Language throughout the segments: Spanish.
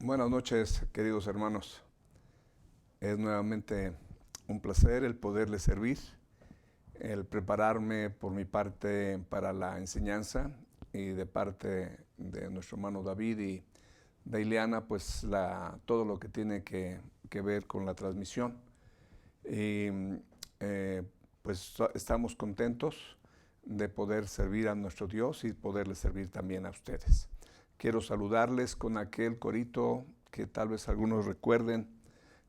Buenas noches, queridos hermanos. Es nuevamente un placer el poderles servir, el prepararme por mi parte para la enseñanza y de parte de nuestro hermano David y de Ileana, pues todo lo que tiene que ver con la transmisión. Y pues estamos contentos de poder servir a nuestro Dios y poderles servir también a ustedes. Quiero saludarles con aquel corito que tal vez algunos recuerden,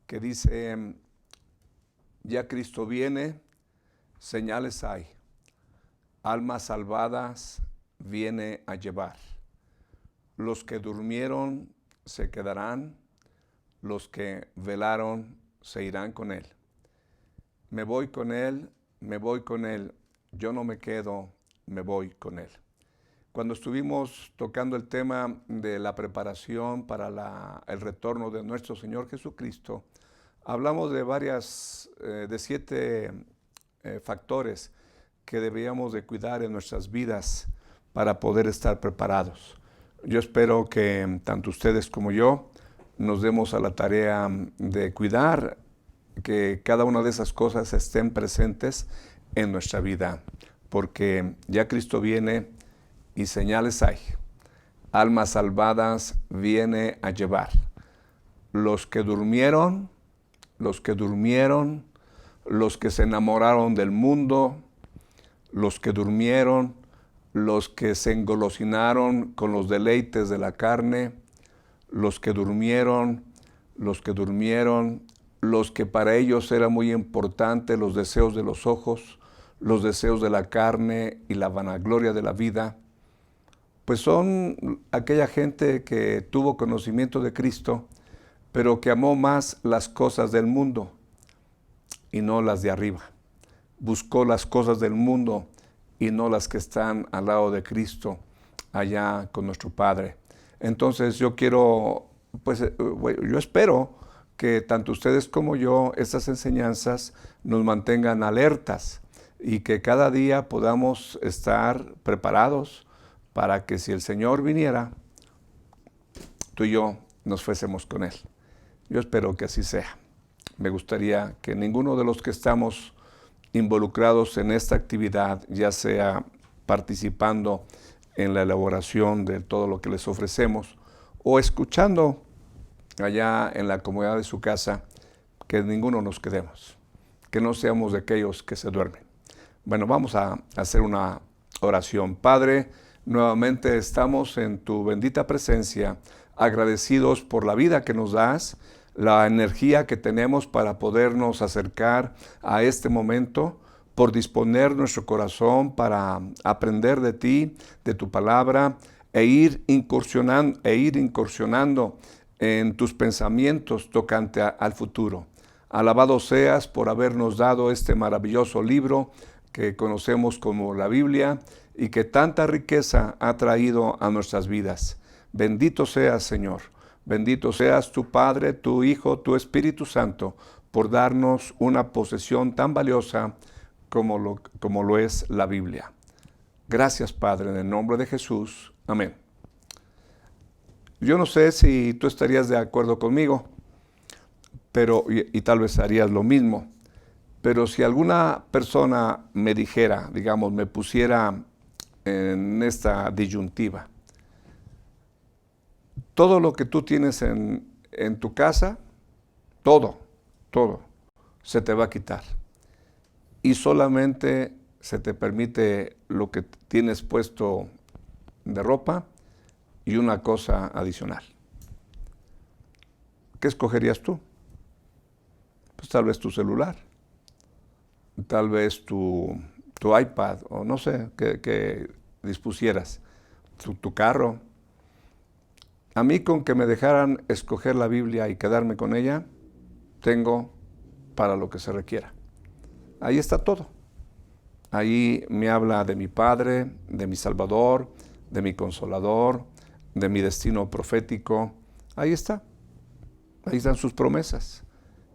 que dice: ya Cristo viene, señales hay, almas salvadas viene a llevar. Los que durmieron se quedarán, los que velaron se irán con Él. Me voy con Él, me voy con Él, yo no me quedo, me voy con Él. Cuando estuvimos tocando el tema de la preparación para el retorno de nuestro Señor Jesucristo, hablamos de 7 factores que debíamos de cuidar en nuestras vidas para poder estar preparados. Yo espero que tanto ustedes como yo nos demos a la tarea de cuidar que cada una de esas cosas estén presentes en nuestra vida, porque ya Cristo viene y señales hay. Almas salvadas viene a llevar. Los que durmieron, los que se enamoraron del mundo, los que durmieron, los que se engolosinaron con los deleites de la carne, los que durmieron, los que para ellos era muy importante los deseos de los ojos, los deseos de la carne y la vanagloria de la vida, pues son aquella gente que tuvo conocimiento de Cristo, pero que amó más las cosas del mundo y no las de arriba. Buscó las cosas del mundo y no las que están al lado de Cristo, allá con nuestro Padre. Entonces yo espero que tanto ustedes como yo, estas enseñanzas nos mantengan alertas y que cada día podamos estar preparados para que si el Señor viniera, tú y yo nos fuésemos con Él. Yo espero que así sea. Me gustaría que ninguno de los que estamos involucrados en esta actividad, ya sea participando en la elaboración de todo lo que les ofrecemos o escuchando allá en la comodidad de su casa, que ninguno nos quedemos, que no seamos de aquellos que se duermen. Bueno, vamos a hacer una oración. Padre, nuevamente estamos en tu bendita presencia, agradecidos por la vida que nos das, la energía que tenemos para podernos acercar a este momento, por disponer nuestro corazón para aprender de ti, de tu palabra, e ir incursionando en tus pensamientos tocante al futuro. Alabado seas por habernos dado este maravilloso libro que conocemos como la Biblia y que tanta riqueza ha traído a nuestras vidas. Bendito seas, Señor. Bendito seas tu Padre, tu Hijo, tu Espíritu Santo, por darnos una posesión tan valiosa como lo es la Biblia. Gracias, Padre, en el nombre de Jesús. Amén. Yo no sé si tú estarías de acuerdo conmigo, pero y tal vez harías lo mismo. Pero si alguna persona me dijera, digamos, me pusiera en esta disyuntiva, todo lo que tú tienes en tu casa, todo, se te va a quitar. Y solamente se te permite lo que tienes puesto de ropa y una cosa adicional. ¿Qué escogerías tú? Pues tal vez tu celular, tal vez tu iPad, o no sé, que dispusieras, tu carro. A mí, con que me dejaran escoger la Biblia y quedarme con ella, tengo para lo que se requiera. Ahí está todo. Ahí me habla de mi Padre, de mi Salvador, de mi Consolador, de mi destino profético. Ahí está. Ahí están sus promesas.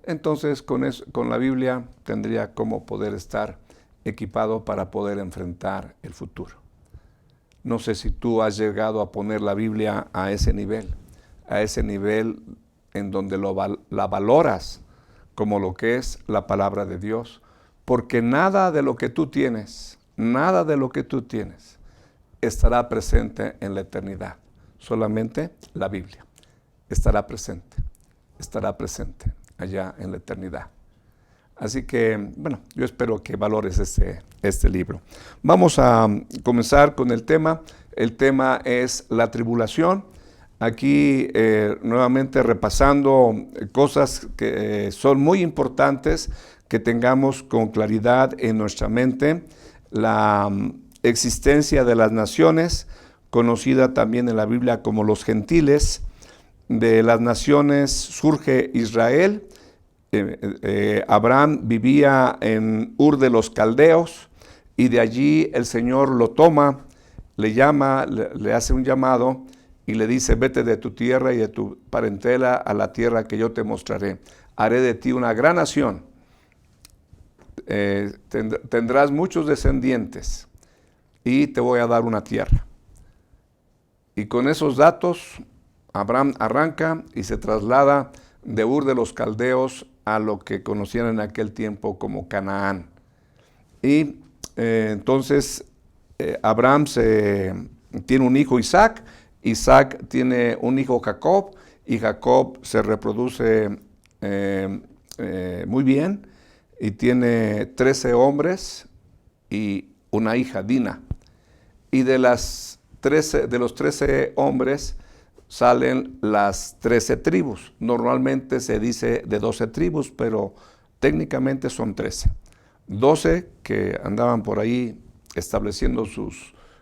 Entonces, con la Biblia tendría cómo poder estar equipado para poder enfrentar el futuro. No sé si tú has llegado a poner la Biblia a ese nivel, a ese nivel en donde la valoras como lo que es la palabra de Dios. Porque nada de lo que tú tienes, estará presente en la eternidad. Solamente la Biblia estará presente allá en la eternidad. Así que, bueno, yo espero que valores este libro. Vamos a comenzar con el tema. El tema es la tribulación. Aquí nuevamente repasando cosas que son muy importantes que tengamos con claridad en nuestra mente. La existencia de las naciones, conocida también en la Biblia como los gentiles. De las naciones surge Israel. Abraham vivía en Ur de los Caldeos y de allí el Señor lo toma, le llama, le hace un llamado y le dice: vete de tu tierra y de tu parentela a la tierra que yo te mostraré. Haré de ti una gran nación. Tendrás muchos descendientes y te voy a dar una tierra. Y con esos datos, Abraham arranca y se traslada de Ur de los Caldeos a lo que conocían en aquel tiempo como Canaán. Y entonces Abraham tiene un hijo Isaac, Isaac tiene un hijo Jacob, y Jacob se reproduce muy bien, y tiene 13 hombres y una hija, Dina. Y de los 13 hombres salen las 13 tribus. Normalmente se dice de 12 tribus, pero técnicamente son 13. 12 que andaban por ahí estableciendo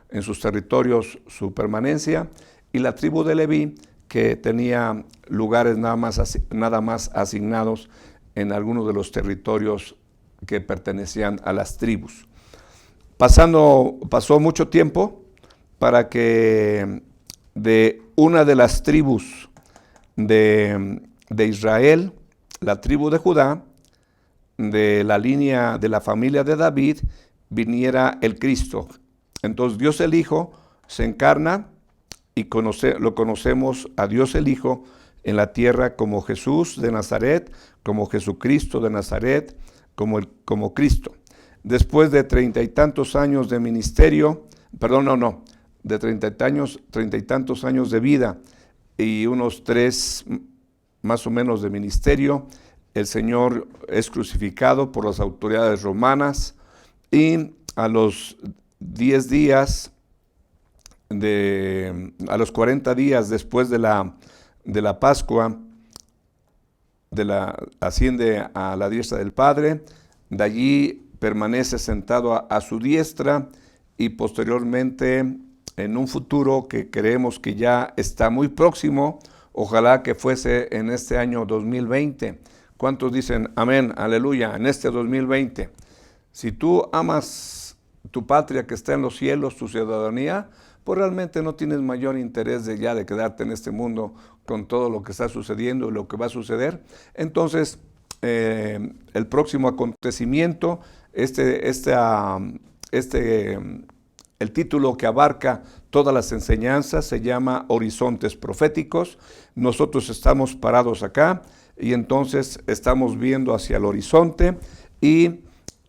en sus territorios su permanencia, y la tribu de Leví, que tenía lugares nada más asignados en algunos de los territorios que pertenecían a las tribus. Pasó mucho tiempo para que de una de las tribus de Israel, la tribu de Judá, de la línea de la familia de David, viniera el Cristo. Entonces Dios el Hijo se encarna y lo conocemos a Dios el Hijo en la tierra como Jesús de Nazaret, como Jesucristo de Nazaret, como Cristo. Después de 30 y tantos años de ministerio, de 30 y tantos años de vida y unos 3 más o menos de ministerio, el Señor es crucificado por las autoridades romanas, y a los 10 días, a los 40 días después de la Pascua, asciende a la diestra del Padre. De allí permanece sentado a su diestra, y posteriormente, en un futuro que creemos que ya está muy próximo, ojalá que fuese en este año 2020. ¿Cuántos dicen amén, aleluya, en este 2020? Si tú amas tu patria que está en los cielos, tu ciudadanía, pues realmente no tienes mayor interés de quedarte en este mundo con todo lo que está sucediendo y lo que va a suceder. Entonces, el próximo acontecimiento, el título que abarca todas las enseñanzas se llama Horizontes Proféticos. Nosotros estamos parados acá y entonces estamos viendo hacia el horizonte, y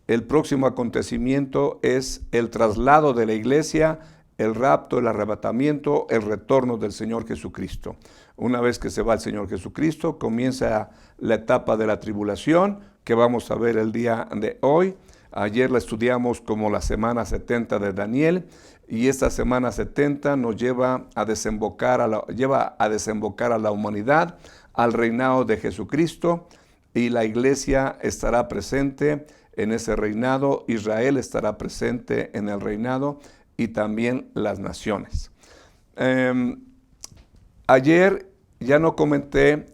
el próximo acontecimiento es el traslado de la iglesia, el rapto, el arrebatamiento, el retorno del Señor Jesucristo. Una vez que se va el Señor Jesucristo, comienza la etapa de la tribulación, que vamos a ver el día de hoy. Ayer la estudiamos como la semana 70 de Daniel, y esta semana 70 nos lleva a desembocar a la humanidad, al reinado de Jesucristo, y la iglesia estará presente en ese reinado, Israel estará presente en el reinado, y también las naciones. Ayer ya no comenté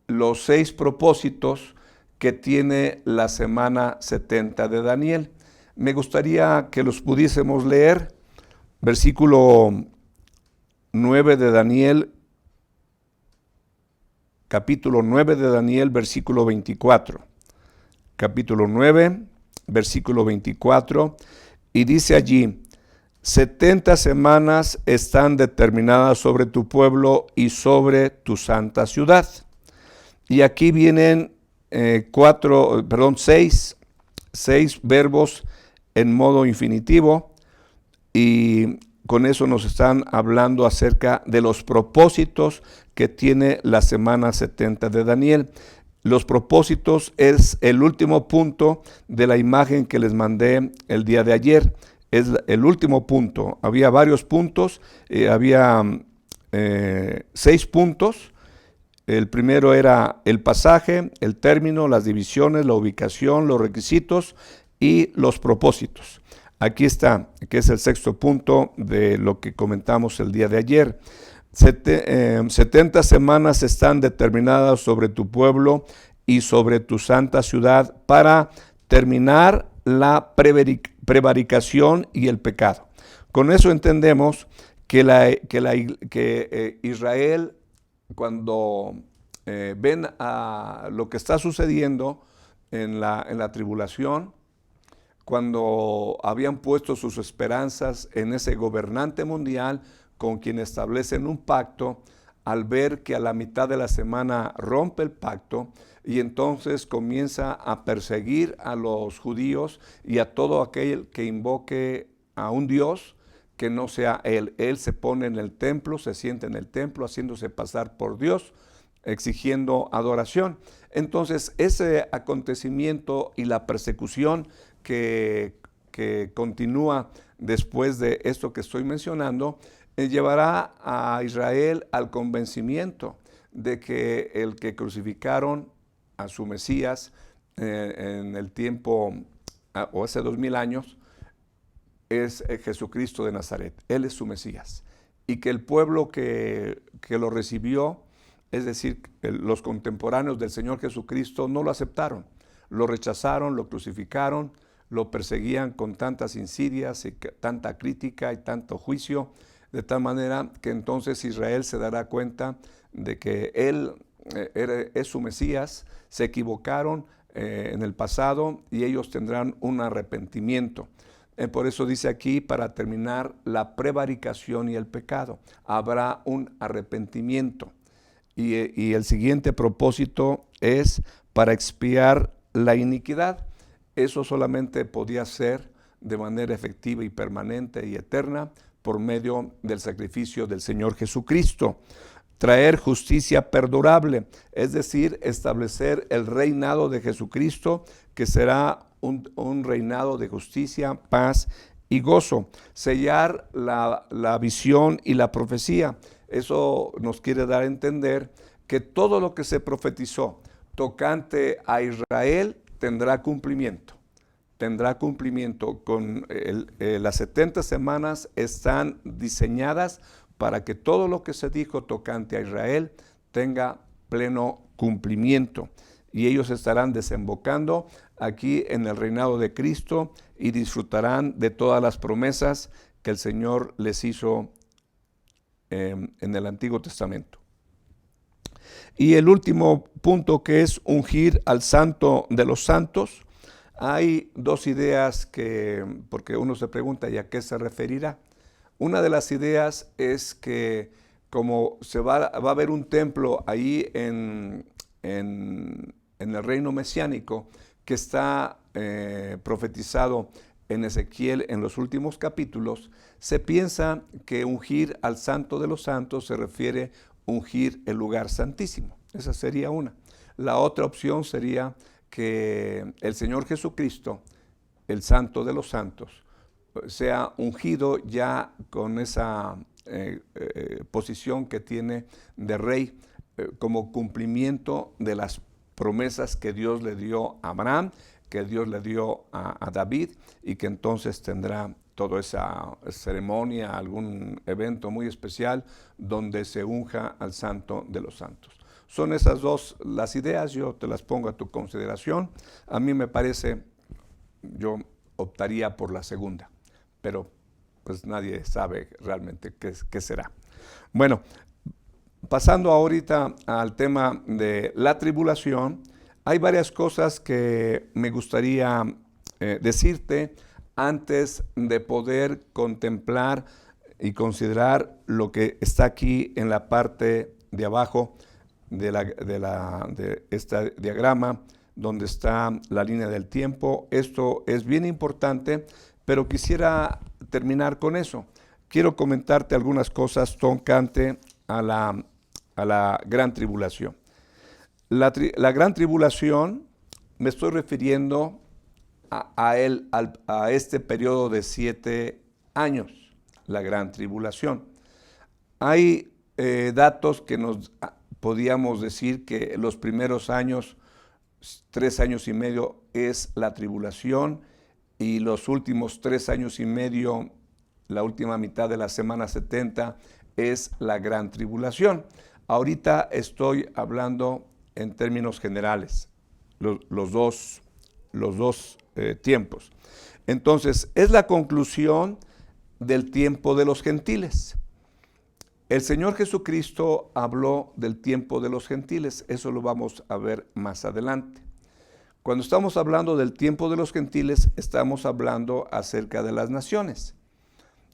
los 6 propósitos que tiene la semana 70 de Daniel. Me gustaría que los pudiésemos leer. Versículo 9 de Daniel, capítulo 9 de Daniel, versículo 24. Capítulo 9, versículo 24, y dice allí: 70 semanas están determinadas sobre tu pueblo y sobre tu santa ciudad. Y aquí vienen seis verbos en modo infinitivo, y con eso nos están hablando acerca de los propósitos que tiene la semana 70 de Daniel. Los propósitos es el último punto de la imagen que les mandé el día de ayer. Es el último punto. Había varios puntos, había 6 puntos. El primero era el pasaje, el término, las divisiones, la ubicación, los requisitos y los propósitos. Aquí está, que es el sexto punto de lo que comentamos el día de ayer. 70 semanas están determinadas sobre tu pueblo y sobre tu santa ciudad para terminar la prevaricación y el pecado. Con eso entendemos que Israel, cuando ven a lo que está sucediendo en la tribulación, cuando habían puesto sus esperanzas en ese gobernante mundial con quien establecen un pacto, al ver que a la mitad de la semana rompe el pacto y entonces comienza a perseguir a los judíos y a todo aquel que invoque a un Dios que no sea él. Él se pone en el templo, se sienta en el templo haciéndose pasar por Dios, exigiendo adoración. Entonces ese acontecimiento y la persecución que continúa después de esto que estoy mencionando, llevará a Israel al convencimiento de que el que crucificaron a su Mesías en el tiempo, o hace 2000 años, es Jesucristo de Nazaret. Él es su Mesías. Y que el pueblo que lo recibió, es decir, los contemporáneos del Señor Jesucristo, no lo aceptaron. Lo rechazaron, lo crucificaron, lo perseguían con tantas insidias y tanta crítica y tanto juicio, de tal manera que entonces Israel se dará cuenta de que Él es su Mesías, se equivocaron en el pasado y ellos tendrán un arrepentimiento. Por eso dice aquí, para terminar la prevaricación y el pecado, habrá un arrepentimiento. Y el siguiente propósito es para expiar la iniquidad. Eso solamente podía ser de manera efectiva y permanente y eterna por medio del sacrificio del Señor Jesucristo. Traer justicia perdurable, es decir, establecer el reinado de Jesucristo, que será un reinado de justicia, paz y gozo. Sellar la visión y la profecía. Eso nos quiere dar a entender que todo lo que se profetizó tocante a Israel tendrá cumplimiento. Tendrá cumplimiento. Las 70 semanas están diseñadas para que todo lo que se dijo tocante a Israel tenga pleno cumplimiento. Y ellos estarán desembocando aquí en el reinado de Cristo y disfrutarán de todas las promesas que el Señor les hizo en el Antiguo Testamento. Y el último punto, que es ungir al Santo de los Santos. Hay dos ideas porque uno se pregunta, ¿y a qué se referirá? Una de las ideas es que como va a haber un templo ahí en el reino mesiánico que está profetizado en Ezequiel en los últimos capítulos, se piensa que ungir al Santo de los Santos se refiere a ungir el lugar santísimo. Esa sería una. La otra opción sería que el Señor Jesucristo, el Santo de los Santos, sea ungido ya con esa posición que tiene de rey, como cumplimiento de las promesas que Dios le dio a Abraham, que Dios le dio a David, y que entonces tendrá toda esa ceremonia, algún evento muy especial donde se unja al Santo de los Santos. Son esas dos las ideas, yo te las pongo a tu consideración. A mí me parece, yo optaría por la segunda, pero pues nadie sabe realmente qué será. Bueno, pasando ahorita al tema de la tribulación, hay varias cosas que me gustaría decirte antes de poder contemplar y considerar lo que está aquí en la parte de abajo de este diagrama, donde está la línea del tiempo. Esto es bien importante, pero quisiera terminar con eso. Quiero comentarte algunas cosas tocante a la gran tribulación. La gran tribulación, me estoy refiriendo a este periodo de 7 años, la gran tribulación. Hay datos que nos podíamos decir que los primeros años, 3 años y medio, es la tribulación, y los últimos 3 años y medio, la última mitad de la semana 70, es la gran tribulación. Ahorita estoy hablando en términos generales, los dos tiempos. Entonces, es la conclusión del tiempo de los gentiles. El Señor Jesucristo habló del tiempo de los gentiles, eso lo vamos a ver más adelante. Cuando estamos hablando del tiempo de los gentiles, estamos hablando acerca de las naciones.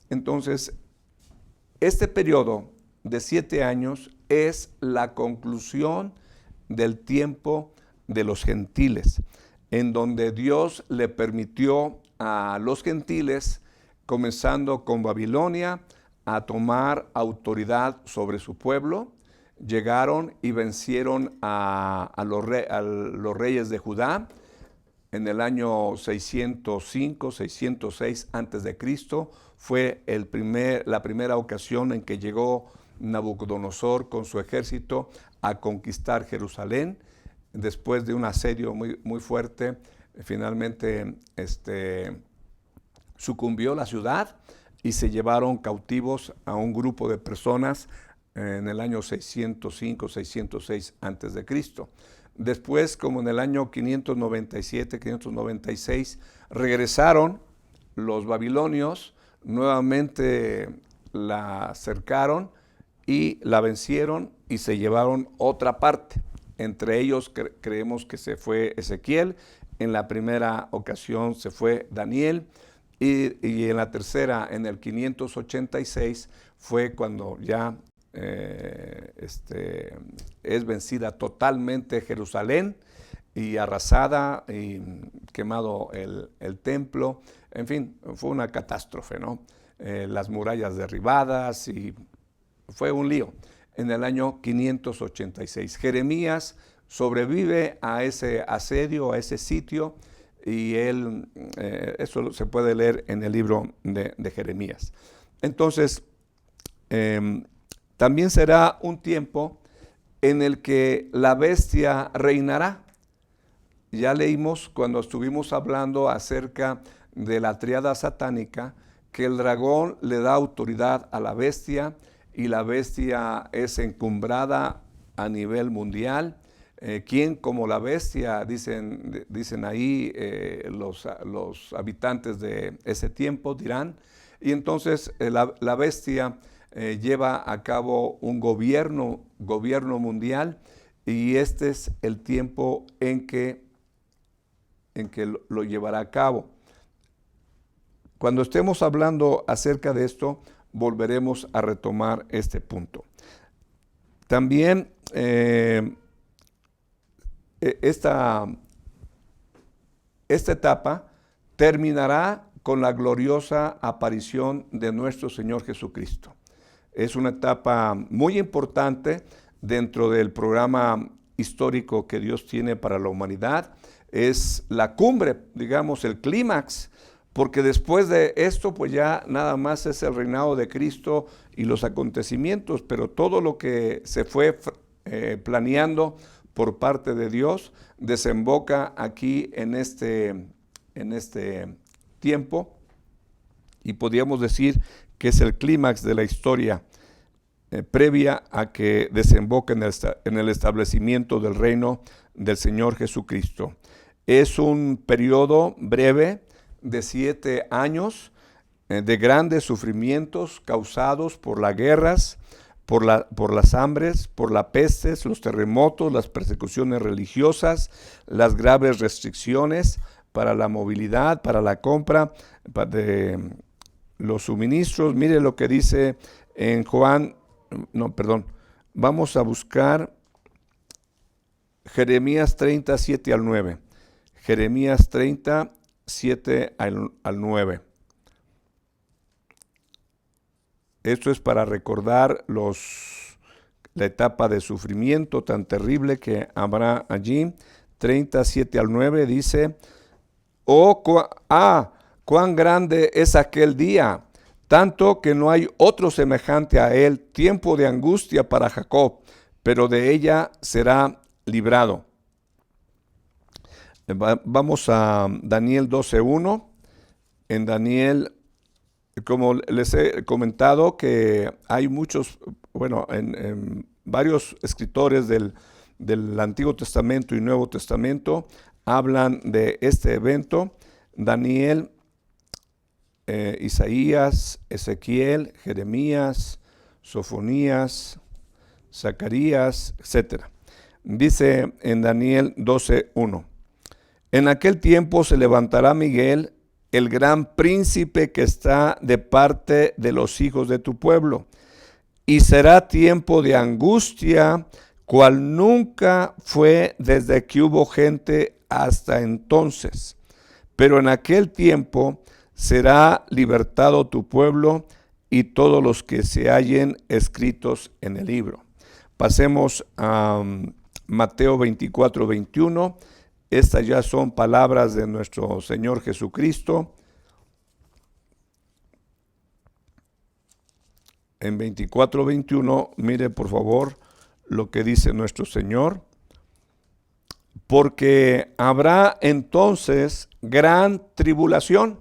Entonces, este periodo de 7 años es la conclusión del tiempo de los gentiles, en donde Dios le permitió a los gentiles, comenzando con Babilonia, a tomar autoridad sobre su pueblo. Llegaron y vencieron a los reyes de Judá en el año 605, 606 antes de Cristo. Fue la primera ocasión en que llegó Nabucodonosor con su ejército a conquistar Jerusalén. Después de un asedio muy fuerte, finalmente sucumbió la ciudad y se llevaron cautivos a un grupo de personas en el año 605, 606 antes de Cristo. Después, como en el año 597, 596, regresaron los babilonios, nuevamente la cercaron y la vencieron y se llevaron otra parte. Entre ellos creemos que se fue Ezequiel, en la primera ocasión se fue Daniel, y en la tercera, en el 586, fue cuando ya es vencida totalmente Jerusalén y arrasada y quemado el templo. En fin, fue una catástrofe, ¿no? Las murallas derribadas y fue un lío. En el año 586, Jeremías sobrevive a ese asedio, a ese sitio, y él, eso se puede leer en el libro de Jeremías. Entonces, también será un tiempo en el que la bestia reinará. Ya leímos cuando estuvimos hablando acerca de la tríada satánica, que el dragón le da autoridad a la bestia, y la bestia es encumbrada a nivel mundial. ¿Quién como la bestia? Dicen ahí los habitantes de ese tiempo dirán. Y entonces la bestia lleva a cabo un gobierno mundial, y este es el tiempo en que lo llevará a cabo. Cuando estemos hablando acerca de esto, volveremos a retomar este punto. También esta etapa terminará con la gloriosa aparición de nuestro Señor Jesucristo. Es una etapa muy importante dentro del programa histórico que Dios tiene para la humanidad. Es la cumbre, digamos, el clímax, porque después de esto, pues ya nada más es el reinado de Cristo y los acontecimientos, pero todo lo que se fue planeando por parte de Dios desemboca aquí en este tiempo, y podríamos decir que es el clímax de la historia previa a que desemboque en el establecimiento del reino del Señor Jesucristo. Es un periodo breve de 7 años de grandes sufrimientos causados por las guerras, por las hambres, por las pestes, los terremotos, las persecuciones religiosas, las graves restricciones, para la movilidad, para la compra de los suministros. Mire lo que dice en vamos a buscar Jeremías 30, 7 al 9. Jeremías 30, 7 al 9. Esto es para recordar la etapa de sufrimiento tan terrible que habrá allí. 37 al 9 dice: cuán grande es aquel día, tanto que no hay otro semejante a él, tiempo de angustia para Jacob, pero de ella será librado. Vamos a Daniel 12:1. En Daniel, como les he comentado, que hay muchos, en varios escritores del Antiguo Testamento y Nuevo Testamento hablan de este evento. Daniel, Isaías, Ezequiel, Jeremías, Sofonías, Zacarías, etc. Dice en Daniel 12:1: en aquel tiempo se levantará Miguel, el gran príncipe que está de parte de los hijos de tu pueblo, y será tiempo de angustia, cual nunca fue desde que hubo gente hasta entonces. Pero en aquel tiempo será libertado tu pueblo y todos los que se hallen escritos en el libro. Pasemos a Mateo 24:21. Estas ya son palabras de nuestro Señor Jesucristo. En 24:21, mire por favor lo que dice nuestro Señor. Porque habrá entonces gran tribulación,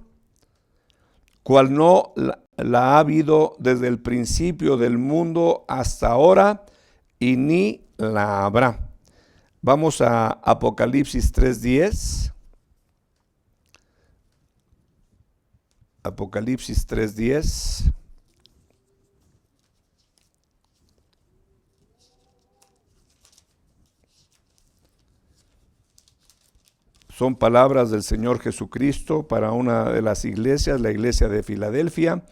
cual no la ha habido desde el principio del mundo hasta ahora, y ni la habrá. Vamos a Apocalipsis 3:10. Apocalipsis 3:10. Son palabras del Señor Jesucristo para una de las iglesias, la iglesia de Filadelfia.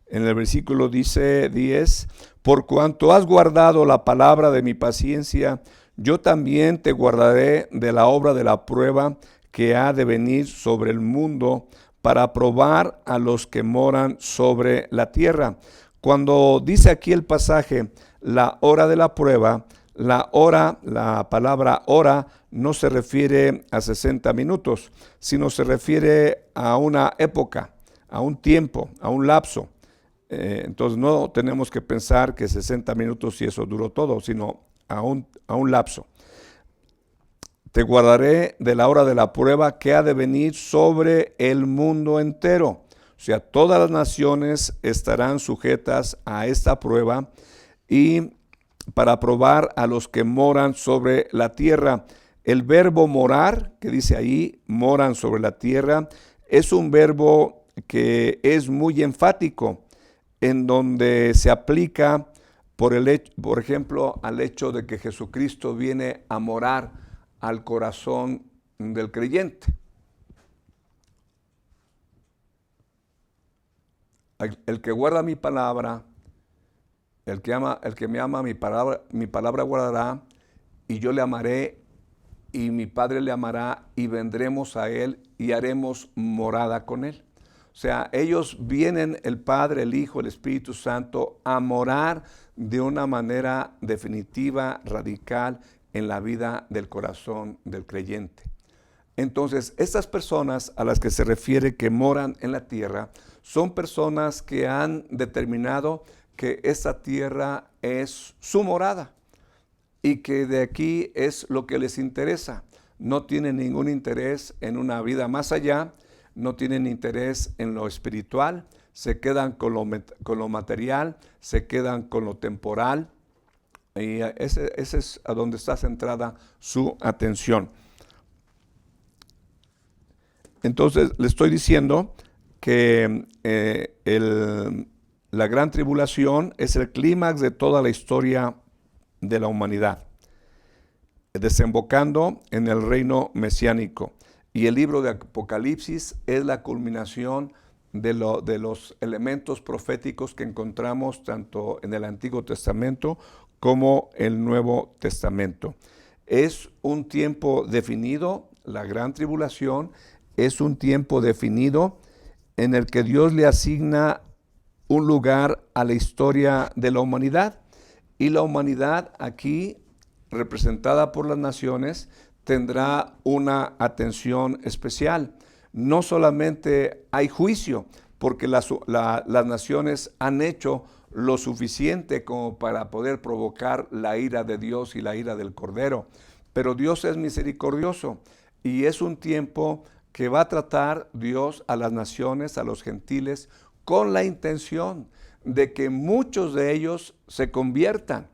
En el versículo dice 10: por cuanto has guardado la palabra de mi paciencia, yo también te guardaré de la obra de la prueba que ha de venir sobre el mundo, para probar a los que moran sobre la tierra. Cuando dice aquí el pasaje, la hora de la prueba, la palabra hora no se refiere a 60 minutos, sino se refiere a una época, a un tiempo, a un lapso. Entonces no tenemos que pensar que 60 minutos y eso duró todo, sino a un lapso. Te guardaré de la hora de la prueba que ha de venir sobre el mundo entero. O sea, todas las naciones estarán sujetas a esta prueba, y para probar a los que moran sobre la tierra. El verbo morar, que dice ahí, moran sobre la tierra, es un verbo que es muy enfático, en donde se aplica, por ejemplo, al hecho de que Jesucristo viene a morar al corazón del creyente. El que guarda mi palabra, el que me ama, mi palabra guardará, y yo le amaré, y mi Padre le amará, y vendremos a él y haremos morada con él. O sea, ellos vienen, el Padre, el Hijo, el Espíritu Santo, a morar de una manera definitiva, radical, en la vida del corazón del creyente. Entonces, estas personas a las que se refiere que moran en la tierra, son personas que han determinado que esta tierra es su morada, y que de aquí es lo que les interesa. No tienen ningún interés en una vida más allá, no tienen interés en lo espiritual, se quedan con lo material, se quedan con lo temporal, y ese es a donde está centrada su atención. Entonces, le estoy diciendo que la gran tribulación es el clímax de toda la historia de la humanidad, desembocando en el reino mesiánico. Y el libro de Apocalipsis es la culminación de los elementos proféticos que encontramos tanto en el Antiguo Testamento como el Nuevo Testamento. Es un tiempo definido, la gran tribulación es un tiempo definido en el que Dios le asigna un lugar a la historia de la humanidad. Y la humanidad aquí, representada por las naciones, tendrá una atención especial. No solamente hay juicio, porque las naciones han hecho lo suficiente como para poder provocar la ira de Dios y la ira del Cordero. Pero Dios es misericordioso y es un tiempo que va a tratar Dios a las naciones, a los gentiles, con la intención de que muchos de ellos se conviertan.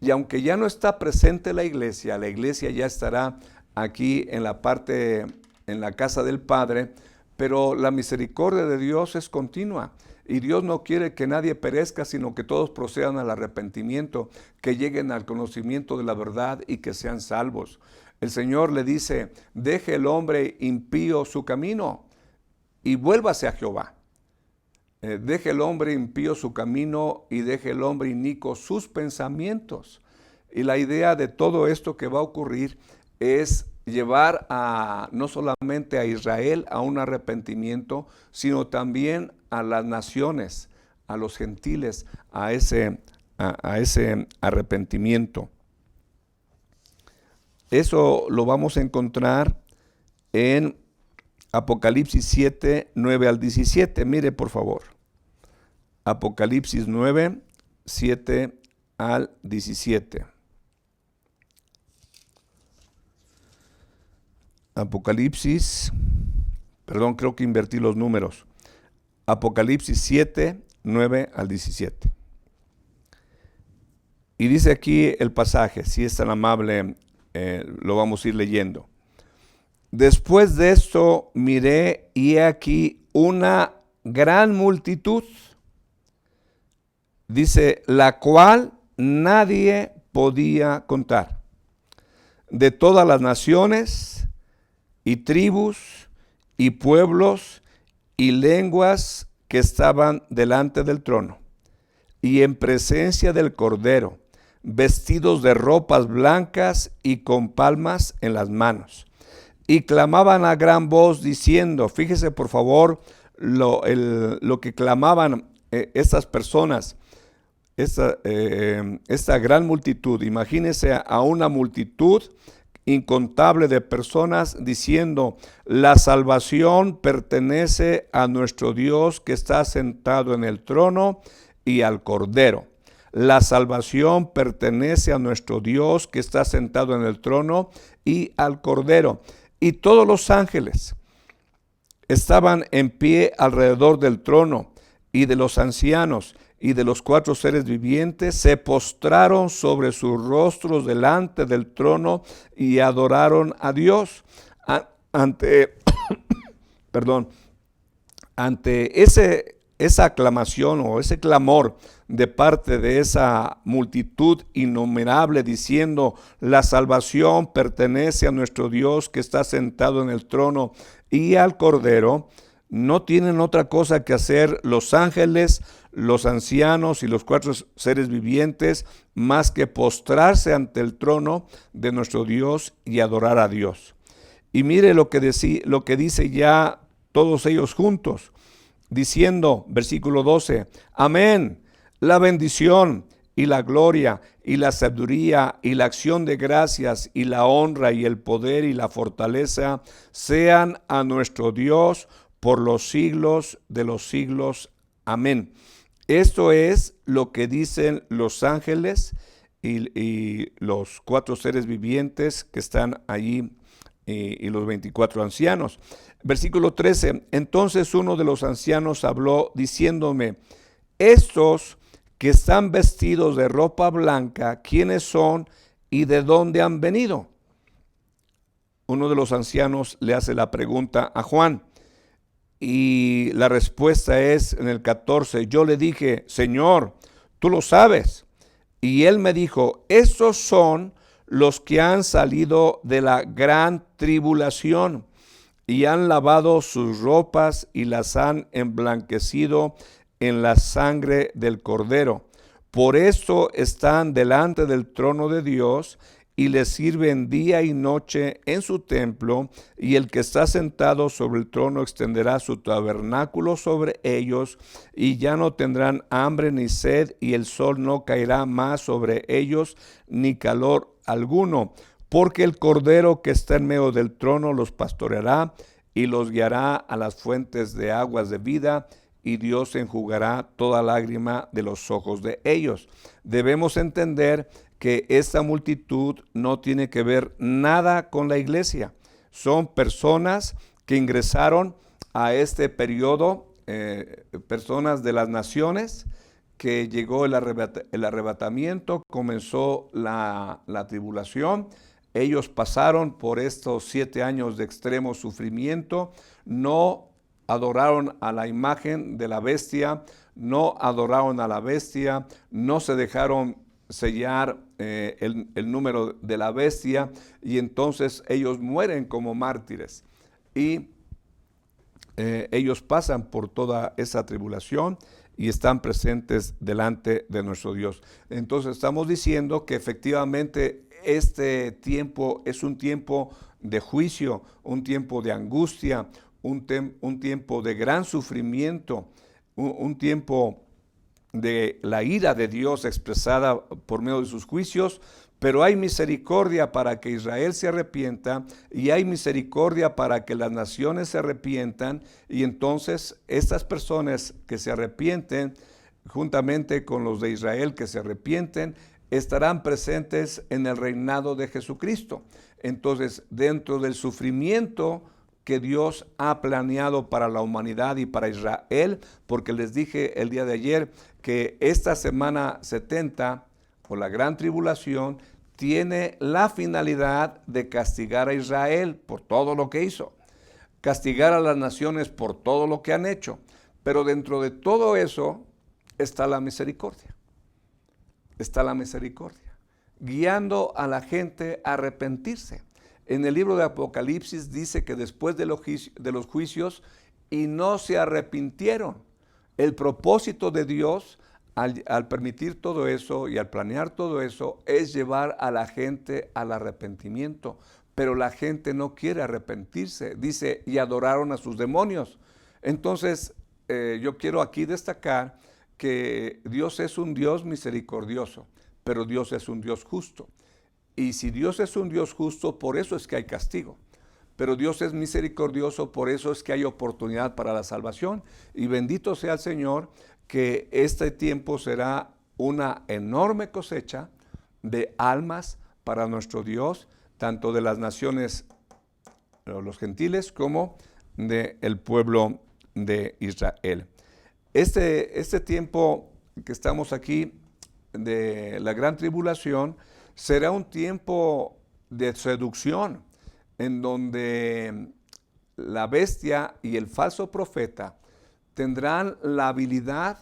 Y aunque ya no está presente la iglesia ya estará aquí en la parte, en la casa del Padre, pero la misericordia de Dios es continua. Y Dios no quiere que nadie perezca, sino que todos procedan al arrepentimiento, que lleguen al conocimiento de la verdad y que sean salvos. El Señor le dice, deje el hombre impío su camino y vuélvase a Jehová. Deje el hombre impío su camino y deje el hombre inicuo sus pensamientos. Y la idea de todo esto que va a ocurrir es llevar no solamente a Israel a un arrepentimiento, sino también a las naciones, a los gentiles, a ese arrepentimiento. Eso lo vamos a encontrar en Apocalipsis 7, 9 al 17. Mire, por favor. Apocalipsis 9, 7 al 17. Apocalipsis, perdón, creo que invertí los números. Apocalipsis 7, 9 al 17. Y dice aquí el pasaje, si es tan amable, lo vamos a ir leyendo. Después de esto miré y he aquí una gran multitud, dice, la cual nadie podía contar, de todas las naciones y tribus y pueblos y lenguas que estaban delante del trono y en presencia del Cordero, vestidos de ropas blancas y con palmas en las manos. Y clamaban a gran voz diciendo, fíjese por favor lo que clamaban estas personas, esta gran multitud. Imagínese a una multitud incontable de personas diciendo, la salvación pertenece a nuestro Dios que está sentado en el trono y al Cordero. La salvación pertenece a nuestro Dios que está sentado en el trono y al Cordero. Y todos los ángeles estaban en pie alrededor del trono y de los ancianos y de los 4 seres vivientes, se postraron sobre sus rostros delante del trono y adoraron a Dios. Ante esa aclamación o ese clamor de parte de esa multitud innumerable diciendo, la salvación pertenece a nuestro Dios que está sentado en el trono y al Cordero, no tienen otra cosa que hacer los ángeles, los ancianos y los 4 seres vivientes más que postrarse ante el trono de nuestro Dios y adorar a Dios. Y mire lo que dice ya todos ellos juntos, diciendo, versículo 12, amén, la bendición y la gloria y la sabiduría y la acción de gracias y la honra y el poder y la fortaleza sean a nuestro Dios por los siglos de los siglos. Amén. Esto es lo que dicen los ángeles y los 4 seres vivientes que están allí y los 24 ancianos. Versículo 13, entonces uno de los ancianos habló diciéndome, estos que están vestidos de ropa blanca, ¿quiénes son y de dónde han venido? Uno de los ancianos le hace la pregunta a Juan y la respuesta es en el 14, yo le dije, Señor, tú lo sabes. Y él me dijo, estos son los que han salido de la gran tribulación y han lavado sus ropas y las han emblanquecido en la sangre del Cordero. Por eso están delante del trono de Dios y le sirven día y noche en su templo, y el que está sentado sobre el trono extenderá su tabernáculo sobre ellos, y ya no tendrán hambre ni sed, y el sol no caerá más sobre ellos, ni calor alguno, porque el Cordero que está en medio del trono los pastoreará y los guiará a las fuentes de aguas de vida, y Dios enjugará toda lágrima de los ojos de ellos. Debemos entender que esta multitud no tiene que ver nada con la iglesia. Son personas que ingresaron a este periodo, personas de las naciones, que llegó el arrebatamiento, comenzó la tribulación. Ellos pasaron por estos 7 años de extremo sufrimiento, no adoraron a la imagen de la bestia, no adoraron a la bestia, no se dejaron sellar el número de la bestia, y entonces ellos mueren como mártires, y ellos pasan por toda esa tribulación y están presentes delante de nuestro Dios. Entonces estamos diciendo que efectivamente este tiempo es un tiempo de juicio, un tiempo de angustia, un tiempo de gran sufrimiento, un tiempo de la ira de Dios expresada por medio de sus juicios, pero hay misericordia para que Israel se arrepienta, y hay misericordia para que las naciones se arrepientan, y entonces estas personas que se arrepienten, juntamente con los de Israel que se arrepienten, estarán presentes en el reinado de Jesucristo. Entonces, dentro del sufrimiento que Dios ha planeado para la humanidad y para Israel, porque les dije el día de ayer que esta semana 70 o la gran tribulación tiene la finalidad de castigar a Israel por todo lo que hizo, castigar a las naciones por todo lo que han hecho, pero dentro de todo eso está la misericordia, guiando a la gente a arrepentirse. En el libro de Apocalipsis dice que después de los juicios, y no se arrepintieron. El propósito de Dios al permitir todo eso y al planear todo eso es llevar a la gente al arrepentimiento, pero la gente no quiere arrepentirse. Dice, y adoraron a sus demonios. Entonces, yo quiero aquí destacar que Dios es un Dios misericordioso, pero Dios es un Dios justo. Y si Dios es un Dios justo, por eso es que hay castigo. Pero Dios es misericordioso, por eso es que hay oportunidad para la salvación. Y bendito sea el Señor, que este tiempo será una enorme cosecha de almas para nuestro Dios, tanto de las naciones, los gentiles, como del pueblo de Israel. Este tiempo que estamos aquí de la gran tribulación será un tiempo de seducción, en donde la bestia y el falso profeta tendrán la habilidad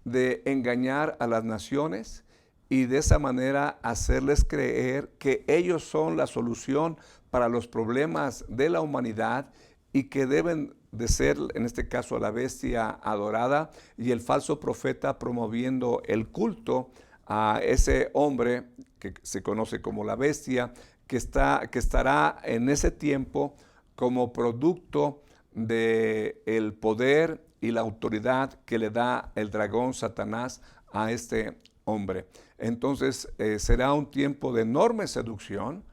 de engañar a las naciones y de esa manera hacerles creer que ellos son la solución para los problemas de la humanidad, y que deben de ser, en este caso, la bestia adorada y el falso profeta promoviendo el culto a ese hombre que se conoce como la bestia, que estará en ese tiempo como producto del poder y la autoridad que le da el dragón Satanás a este hombre. Entonces será un tiempo de enorme seducción.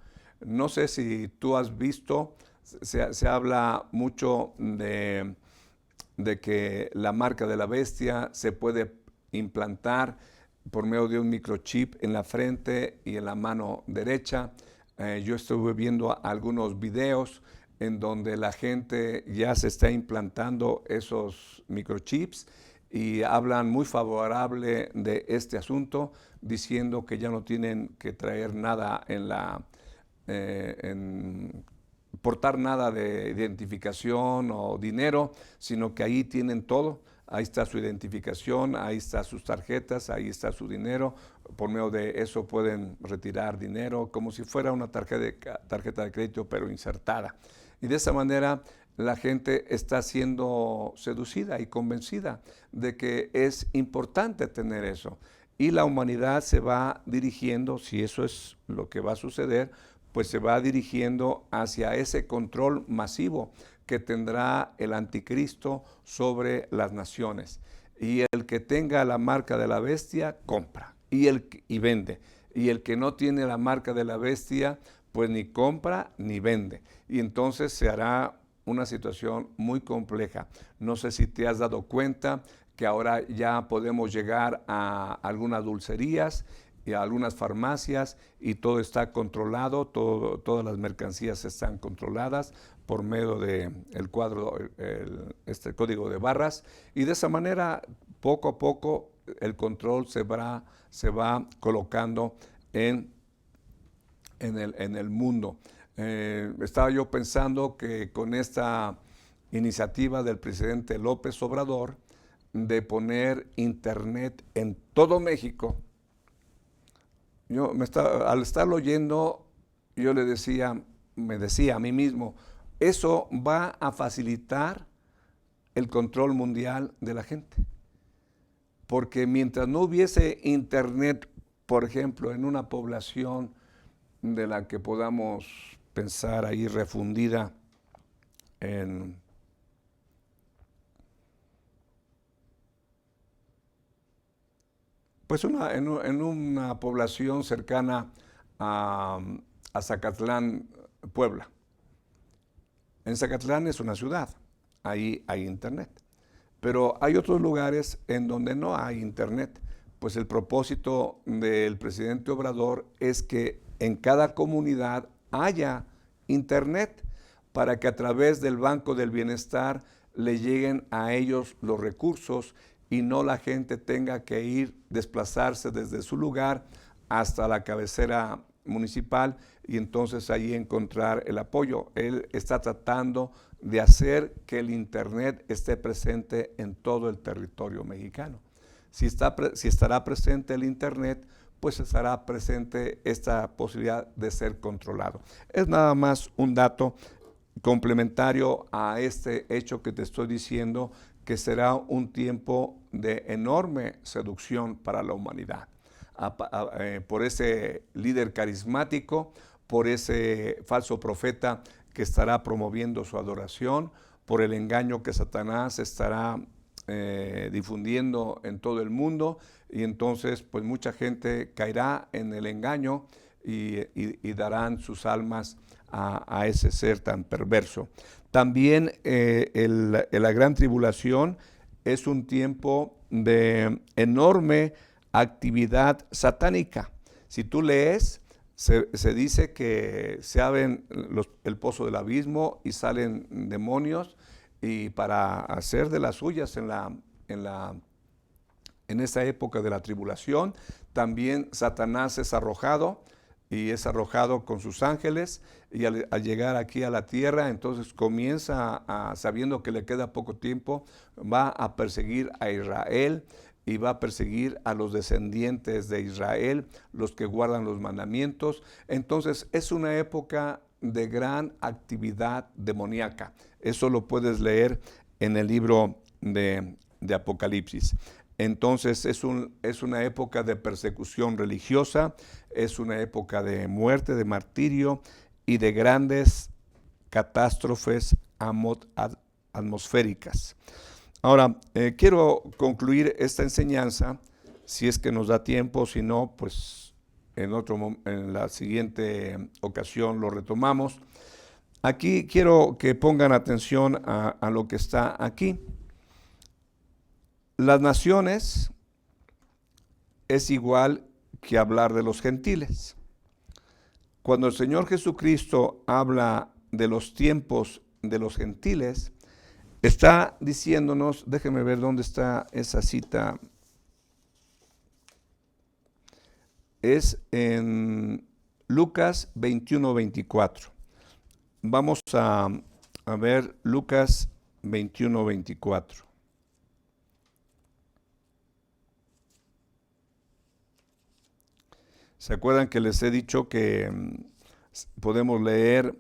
No sé si tú has visto, se habla mucho de que la marca de la bestia se puede implantar por medio de un microchip en la frente y en la mano derecha. Yo estuve viendo algunos videos en donde la gente ya se está implantando esos microchips, y hablan muy favorable de este asunto, diciendo que ya no tienen que traer nada portar nada de identificación o dinero, sino que ahí tienen todo. Ahí está su identificación, ahí están sus tarjetas, ahí está su dinero. Por medio de eso pueden retirar dinero como si fuera una tarjeta de crédito, pero insertada. Y de esa manera la gente está siendo seducida y convencida de que es importante tener eso. Y la humanidad se va dirigiendo, si eso es lo que va a suceder, pues se va dirigiendo hacia ese control masivo que tendrá el anticristo sobre las naciones. Y el que tenga la marca de la bestia, compra y vende. Y el que no tiene la marca de la bestia, pues ni compra ni vende. Y entonces se hará una situación muy compleja. No sé si te has dado cuenta que ahora ya podemos llegar a algunas dulcerías y a algunas farmacias y todo está controlado, todas las mercancías están controladas por medio del cuadro, este código de barras, y de esa manera poco a poco el control se va colocando en el mundo. Estaba yo pensando que con esta iniciativa del presidente López Obrador de poner internet en todo México, al estarlo oyendo, yo me decía a mí mismo, eso va a facilitar el control mundial de la gente. Porque mientras no hubiese internet, por ejemplo, en una población de la que podamos pensar ahí refundida en pues en una población cercana a, a Zacatlán, Puebla. En Zacatlán es una ciudad, ahí hay internet. Pero hay otros lugares en donde no hay internet. Pues el propósito del presidente Obrador es que en cada comunidad haya internet para que a través del Banco del Bienestar le lleguen a ellos los recursos y no la gente tenga que desplazarse desde su lugar hasta la cabecera municipal y entonces ahí encontrar el apoyo. Él está tratando de hacer que el internet esté presente en todo el territorio mexicano. Si estará presente el internet, pues estará presente esta posibilidad de ser controlado. Es nada más un dato complementario a este hecho que te estoy diciendo, que será un tiempo de enorme seducción para la humanidad. Por ese líder carismático, por ese falso profeta que estará promoviendo su adoración, por el engaño que Satanás estará difundiendo en todo el mundo, y entonces pues mucha gente caerá en el engaño y darán sus almas a ese ser tan perverso. También la gran tribulación es un tiempo de enorme actividad satánica. Si tú lees, se dice que se abren el pozo del abismo y salen demonios y para hacer de las suyas en esta época de la tribulación. También Satanás es arrojado y es arrojado con sus ángeles y al llegar aquí a la tierra, entonces comienza sabiendo que le queda poco tiempo, va a perseguir a Israel y va a perseguir a los descendientes de Israel, los que guardan los mandamientos. Entonces es una época de gran actividad demoníaca. Eso lo puedes leer en el libro de Apocalipsis. Entonces es una época de persecución religiosa, es una época de muerte, de martirio y de grandes catástrofes atmosféricas. Ahora, quiero concluir esta enseñanza, si es que nos da tiempo, si no, pues en la siguiente ocasión lo retomamos. Aquí quiero que pongan atención a lo que está aquí. Las naciones es igual que hablar de los gentiles. Cuando el Señor Jesucristo habla de los tiempos de los gentiles, está diciéndonos, déjenme ver dónde está esa cita, es en Lucas 21:24. Vamos a ver Lucas 21:24. ¿Se acuerdan que les he dicho que podemos leer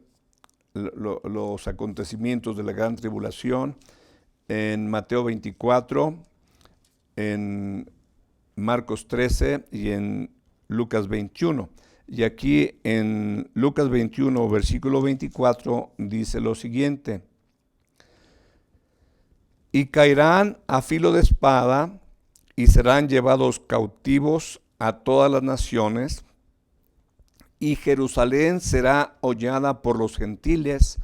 los acontecimientos de la gran tribulación en Mateo 24, en Marcos 13 y en Lucas 21. Y aquí en Lucas 21, versículo 24, dice lo siguiente: y caerán a filo de espada y serán llevados cautivos a todas las naciones, y Jerusalén será hollada por los gentiles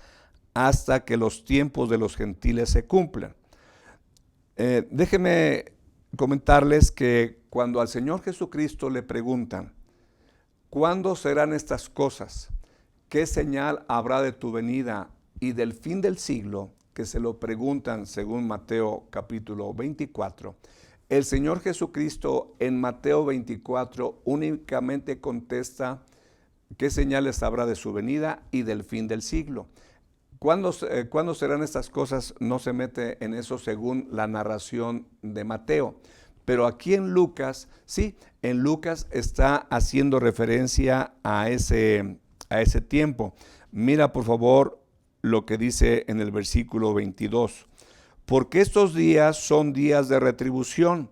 hasta que los tiempos de los gentiles se cumplan. Déjenme comentarles que cuando al Señor Jesucristo le preguntan, ¿cuándo serán estas cosas? ¿Qué señal habrá de tu venida y del fin del siglo? Que se lo preguntan según Mateo capítulo 24. El Señor Jesucristo en Mateo 24 únicamente contesta qué señales habrá de su venida y del fin del siglo. ¿Cuándo serán estas cosas? No se mete en eso según la narración de Mateo. Pero aquí en Lucas, sí, en Lucas está haciendo referencia a ese tiempo. Mira por favor lo que dice en el versículo 22. Porque estos días son días de retribución,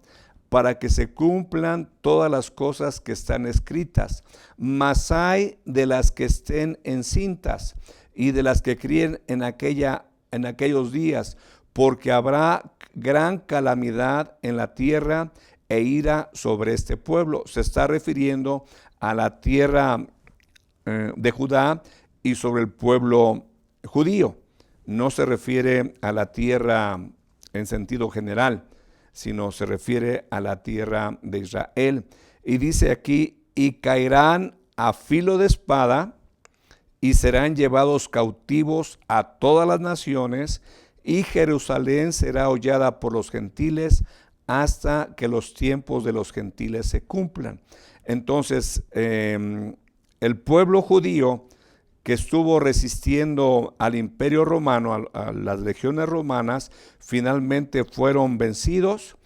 para que se cumplan todas las cosas que están escritas. Mas hay de las que estén encintas y de las que críen en aquellos días, porque habrá gran calamidad en la tierra e ira sobre este pueblo. Se está refiriendo a la tierra de Judá y sobre el pueblo judío. No se refiere a la tierra en sentido general, sino se refiere a la tierra de Israel. Y dice aquí, y caerán a filo de espada y serán llevados cautivos a todas las naciones, y Jerusalén será hollada por los gentiles hasta que los tiempos de los gentiles se cumplan. Entonces, el pueblo judío que estuvo resistiendo al imperio romano, a las legiones romanas, finalmente fueron vencidos,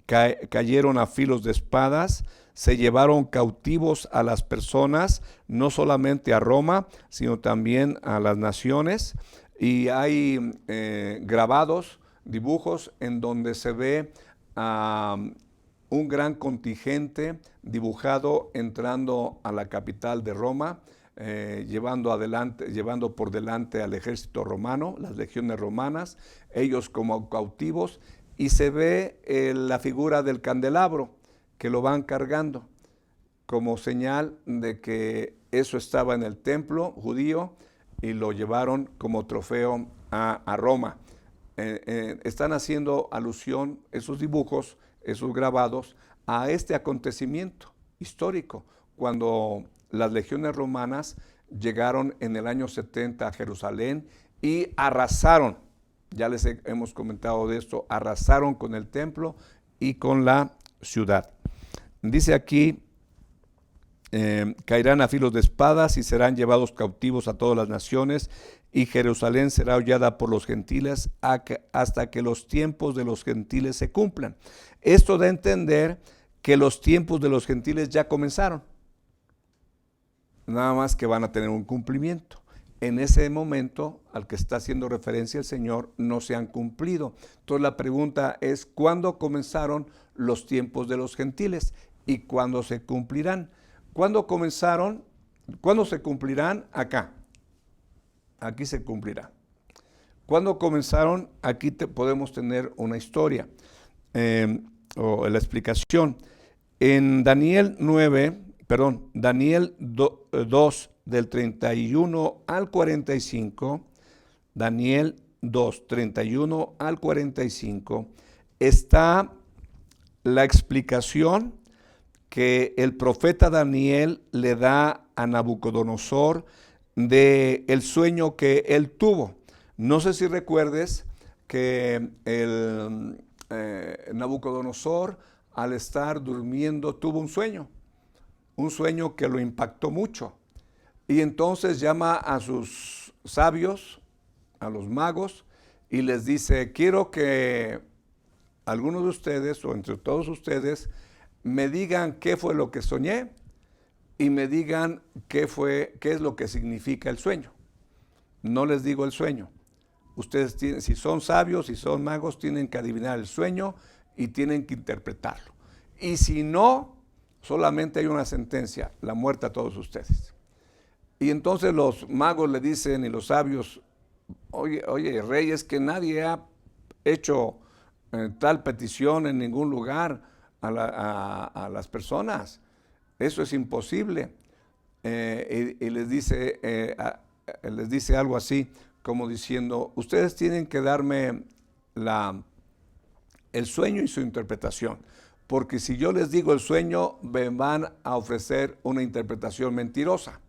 cayeron a filos de espadas, se llevaron cautivos a las personas, no solamente a Roma, sino también a las naciones. Y hay grabados, dibujos en donde se ve un gran contingente dibujado entrando a la capital de Roma, llevando por delante al ejército romano, las legiones romanas, ellos como cautivos, y se ve la figura del candelabro que lo van cargando como señal de que eso estaba en el templo judío y lo llevaron como trofeo a Roma. Están haciendo alusión esos dibujos, esos grabados, a este acontecimiento histórico, cuando las legiones romanas llegaron en el año 70 a Jerusalén y arrasaron, ya les hemos comentado de esto, arrasaron con el templo y con la ciudad. Dice aquí, caerán a filos de espadas y serán llevados cautivos a todas las naciones, y Jerusalén será hollada por los gentiles hasta que los tiempos de los gentiles se cumplan. Esto da a entender que los tiempos de los gentiles ya comenzaron, nada más que van a tener un cumplimiento. En ese momento al que está haciendo referencia el Señor no se han cumplido. Entonces la pregunta es, ¿cuándo comenzaron los tiempos de los gentiles y cuándo se cumplirán? ¿Cuándo comenzaron? ¿Cuándo se cumplirán? Acá. Aquí se cumplirá. ¿Cuándo comenzaron? Aquí podemos tener una historia o la explicación. En Daniel 2 del 31 al 45, Daniel 2, 31 al 45, está la explicación que el profeta Daniel le da a Nabucodonosor de el sueño que él tuvo. No sé si recuerdes que Nabucodonosor, al estar durmiendo, tuvo un sueño que lo impactó mucho. Y entonces llama a sus sabios, a los magos, y les dice, quiero que algunos de ustedes, o entre todos ustedes, me digan qué fue lo que soñé y me digan qué es lo que significa el sueño. no les digo el sueño. Ustedes tienen, si son sabios, si son magos, tienen que adivinar el sueño y tienen que interpretarlo. Y si no, solamente hay una sentencia, la muerte a todos ustedes. Y entonces los magos le dicen y los sabios, oye, rey, es que nadie ha hecho tal petición en ningún lugar a las personas. Eso es imposible. Y les dice algo así, como diciendo, ustedes tienen que darme el sueño y su interpretación, porque si yo les digo el sueño, me van a ofrecer una interpretación mentirosa.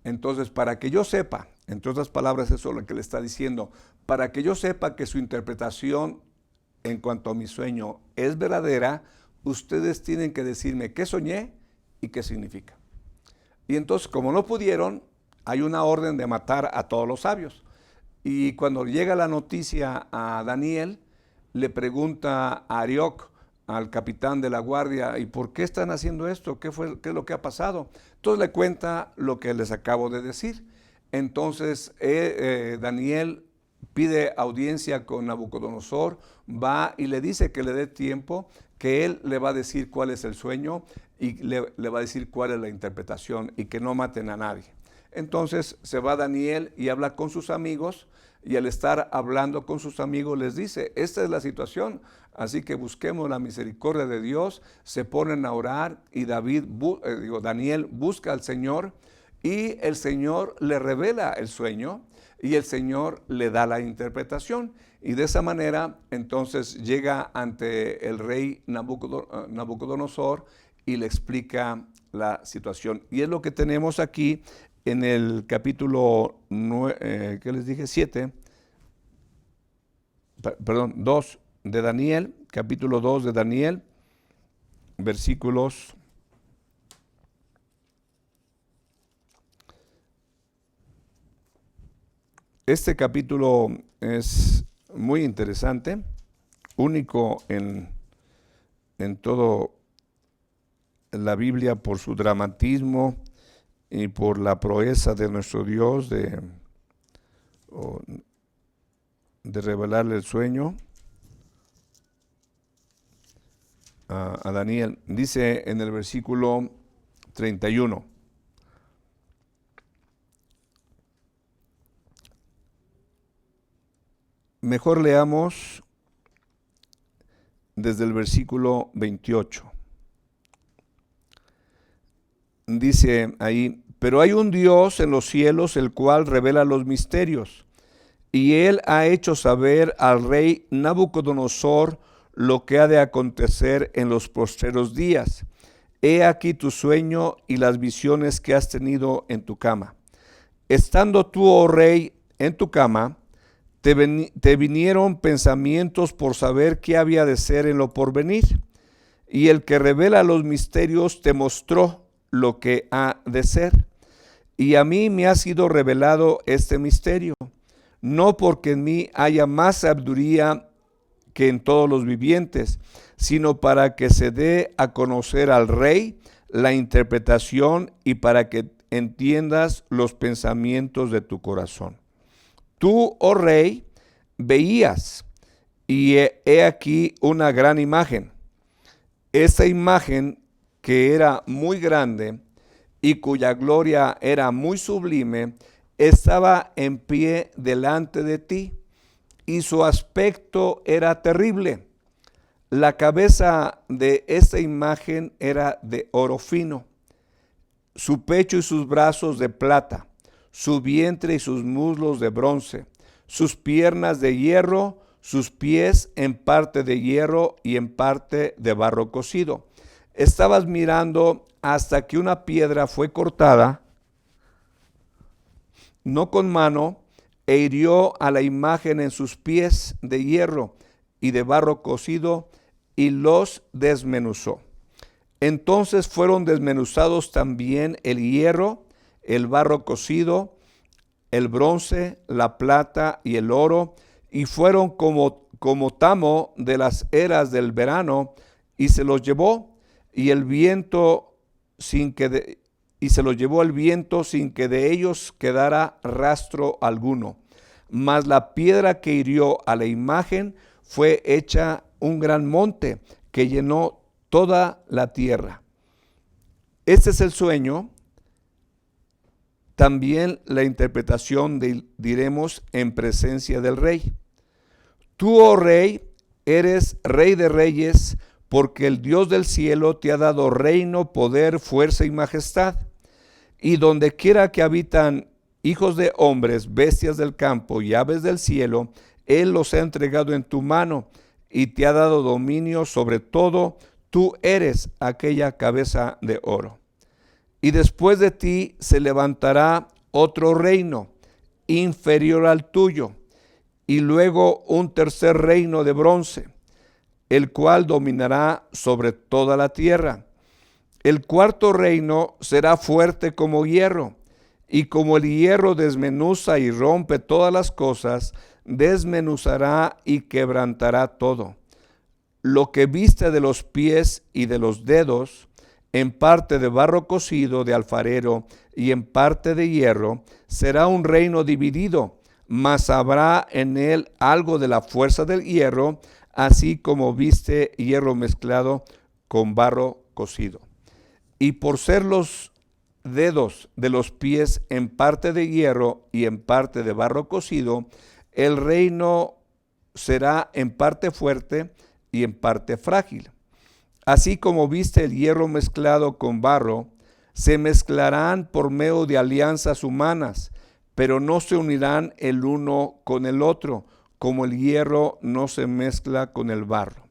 Entonces, para que yo sepa, entre otras palabras, eso es lo que le está diciendo, para que yo sepa que su interpretación en cuanto a mi sueño es verdadera, ustedes tienen que decirme qué soñé y qué significa. Y entonces, como no pudieron, hay una orden de matar a todos los sabios. Y cuando llega la noticia a Daniel, le pregunta a Arioc, al capitán de la guardia, ¿y por qué están haciendo esto? ¿Qué es lo que ha pasado? Entonces le cuenta lo que les acabo de decir. Entonces Daniel pide audiencia con Nabucodonosor, va y le dice que le dé tiempo, que él le va a decir cuál es el sueño y le va a decir cuál es la interpretación y que no maten a nadie. Entonces se va Daniel y habla con sus amigos, y al estar hablando con sus amigos les dice, esta es la situación, así que busquemos la misericordia de Dios. Se ponen a orar y Daniel busca al Señor y el Señor le revela el sueño y el Señor le da la interpretación. Y de esa manera entonces llega ante el rey Nabucodonosor y le explica la situación. Y es lo que tenemos aquí en el capítulo 2 de Daniel, capítulo 2 de Daniel, versículos Este capítulo es muy interesante, único en todo la Biblia por su dramatismo y por la proeza de nuestro Dios de revelarle el sueño a Daniel. Dice en el versículo 31. Mejor leamos desde el versículo 28. Dice ahí, pero hay un Dios en los cielos, el cual revela los misterios, y él ha hecho saber al rey Nabucodonosor lo que ha de acontecer en los postreros días. He aquí tu sueño y las visiones que has tenido en tu cama. Estando tú, oh rey, en tu cama, te vinieron pensamientos por saber qué había de ser en lo porvenir, y el que revela los misterios te mostró lo que ha de ser. Y a mí me ha sido revelado este misterio, no porque en mí haya más sabiduría que en todos los vivientes, sino para que se dé a conocer al rey la interpretación y para que entiendas los pensamientos de tu corazón. Tú, oh rey, veías, y he aquí una gran imagen. Esa imagen, que era muy grande y cuya gloria era muy sublime, estaba en pie delante de ti, y su aspecto era terrible. La cabeza de esta imagen era de oro fino, su pecho y sus brazos de plata, su vientre y sus muslos de bronce, sus piernas de hierro, sus pies en parte de hierro y en parte de barro cocido. Estabas mirando hasta que una piedra fue cortada, no con mano, e hirió a la imagen en sus pies de hierro y de barro cocido, y los desmenuzó. Entonces fueron desmenuzados también el hierro, el barro cocido, el bronce, la plata y el oro, y fueron como tamo de las eras del verano, y se los llevó, y el viento sin que y se los llevó el viento sin que de ellos quedara rastro alguno. Mas la piedra que hirió a la imagen fue hecha un gran monte que llenó toda la tierra. Este es el sueño. También la interpretación diremos en presencia del rey. Tú, oh rey, eres rey de reyes, porque el Dios del cielo te ha dado reino, poder, fuerza y majestad. Y donde quiera que habitan hijos de hombres, bestias del campo y aves del cielo, Él los ha entregado en tu mano y te ha dado dominio sobre todo. Tú eres aquella cabeza de oro. Y después de ti se levantará otro reino inferior al tuyo, y luego un tercer reino de bronce, el cual dominará sobre toda la tierra. El cuarto reino será fuerte como hierro, y como el hierro desmenuza y rompe todas las cosas, desmenuzará y quebrantará todo. Lo que viste de los pies y de los dedos, en parte de barro cocido de alfarero y en parte de hierro, será un reino dividido, mas habrá en él algo de la fuerza del hierro, así como viste hierro mezclado con barro cocido. Y por ser los dedos de los pies en parte de hierro y en parte de barro cocido, el reino será en parte fuerte y en parte frágil. Así como viste el hierro mezclado con barro, se mezclarán por medio de alianzas humanas, pero no se unirán el uno con el otro, como el hierro no se mezcla con el barro.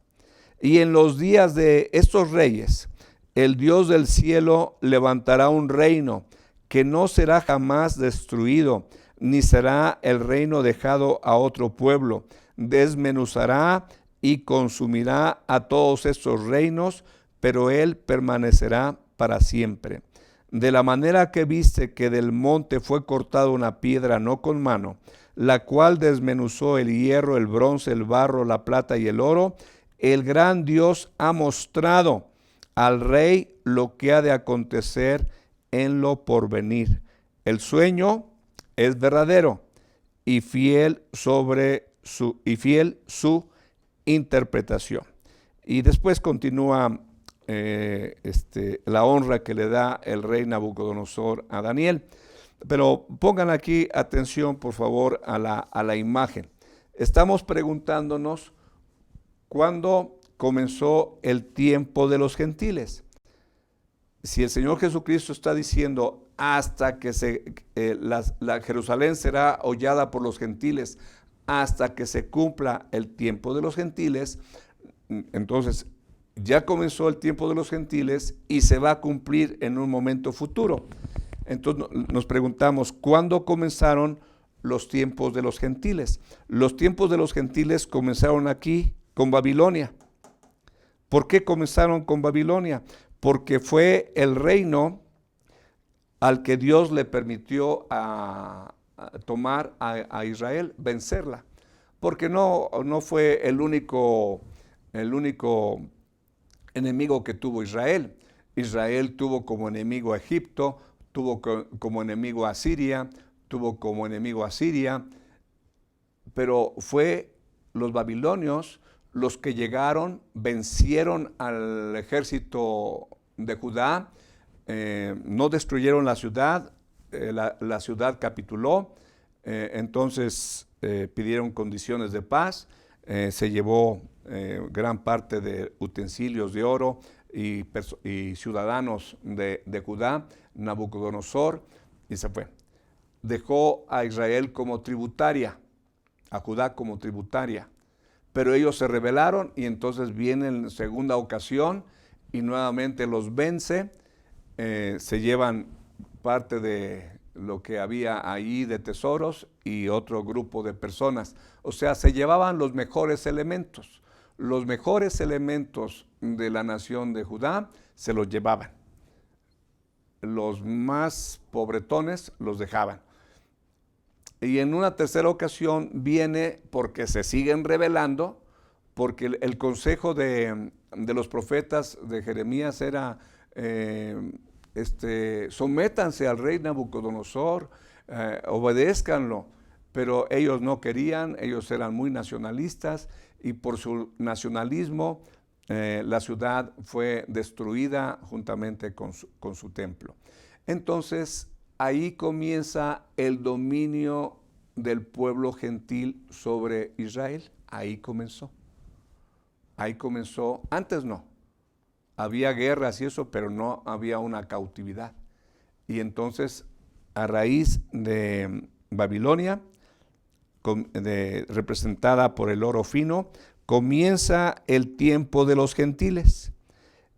Y en los días de estos reyes, el Dios del cielo levantará un reino que no será jamás destruido, ni será el reino dejado a otro pueblo. Desmenuzará y consumirá a todos estos reinos, pero él permanecerá para siempre. De la manera que viste que del monte fue cortada una piedra no con mano, la cual desmenuzó el hierro, el bronce, el barro, la plata y el oro, el gran Dios ha mostrado al rey lo que ha de acontecer en lo porvenir. El sueño es verdadero y fiel su interpretación. Y después continúa la honra que le da el rey Nabucodonosor a Daniel. Pero pongan aquí atención, por favor, a la imagen. Estamos preguntándonos cuándo comenzó el tiempo de los gentiles. Si el Señor Jesucristo está diciendo hasta que la Jerusalén será hollada por los gentiles, hasta que se cumpla el tiempo de los gentiles, entonces ya comenzó el tiempo de los gentiles y se va a cumplir en un momento futuro. Entonces nos preguntamos, ¿cuándo comenzaron los tiempos de los gentiles? Los tiempos de los gentiles comenzaron aquí con Babilonia. ¿Por qué comenzaron con Babilonia? Porque fue el reino al que Dios le permitió tomar a Israel, vencerla, porque no fue el único enemigo que tuvo Israel. Israel tuvo como enemigo a Egipto, tuvo como enemigo a Siria, pero fue los babilonios los que llegaron, vencieron al ejército de Judá, no destruyeron la ciudad, la ciudad capituló, entonces pidieron condiciones de paz, se llevó gran parte de utensilios de oro y ciudadanos de Judá, Nabucodonosor, y se fue. Dejó a Israel como tributaria, a Judá como tributaria, pero ellos se rebelaron y entonces viene en segunda ocasión y nuevamente los vence, se llevan parte de lo que había ahí de tesoros y otro grupo de personas. O sea, se llevaban los mejores elementos. Los mejores elementos de la nación de Judá se los llevaban. Los más pobretones los dejaban. Y en una tercera ocasión viene porque se siguen rebelando, porque el consejo de los profetas de Jeremías era sométanse al rey Nabucodonosor, obedézcanlo. Pero ellos no querían, ellos eran muy nacionalistas y por su nacionalismo la ciudad fue destruida juntamente con su templo. Entonces ahí comienza el dominio del pueblo gentil sobre Israel. Ahí comenzó. Antes no. Había guerras y eso, pero no había una cautividad. Y entonces, a raíz de Babilonia, representada por el oro fino, comienza el tiempo de los gentiles.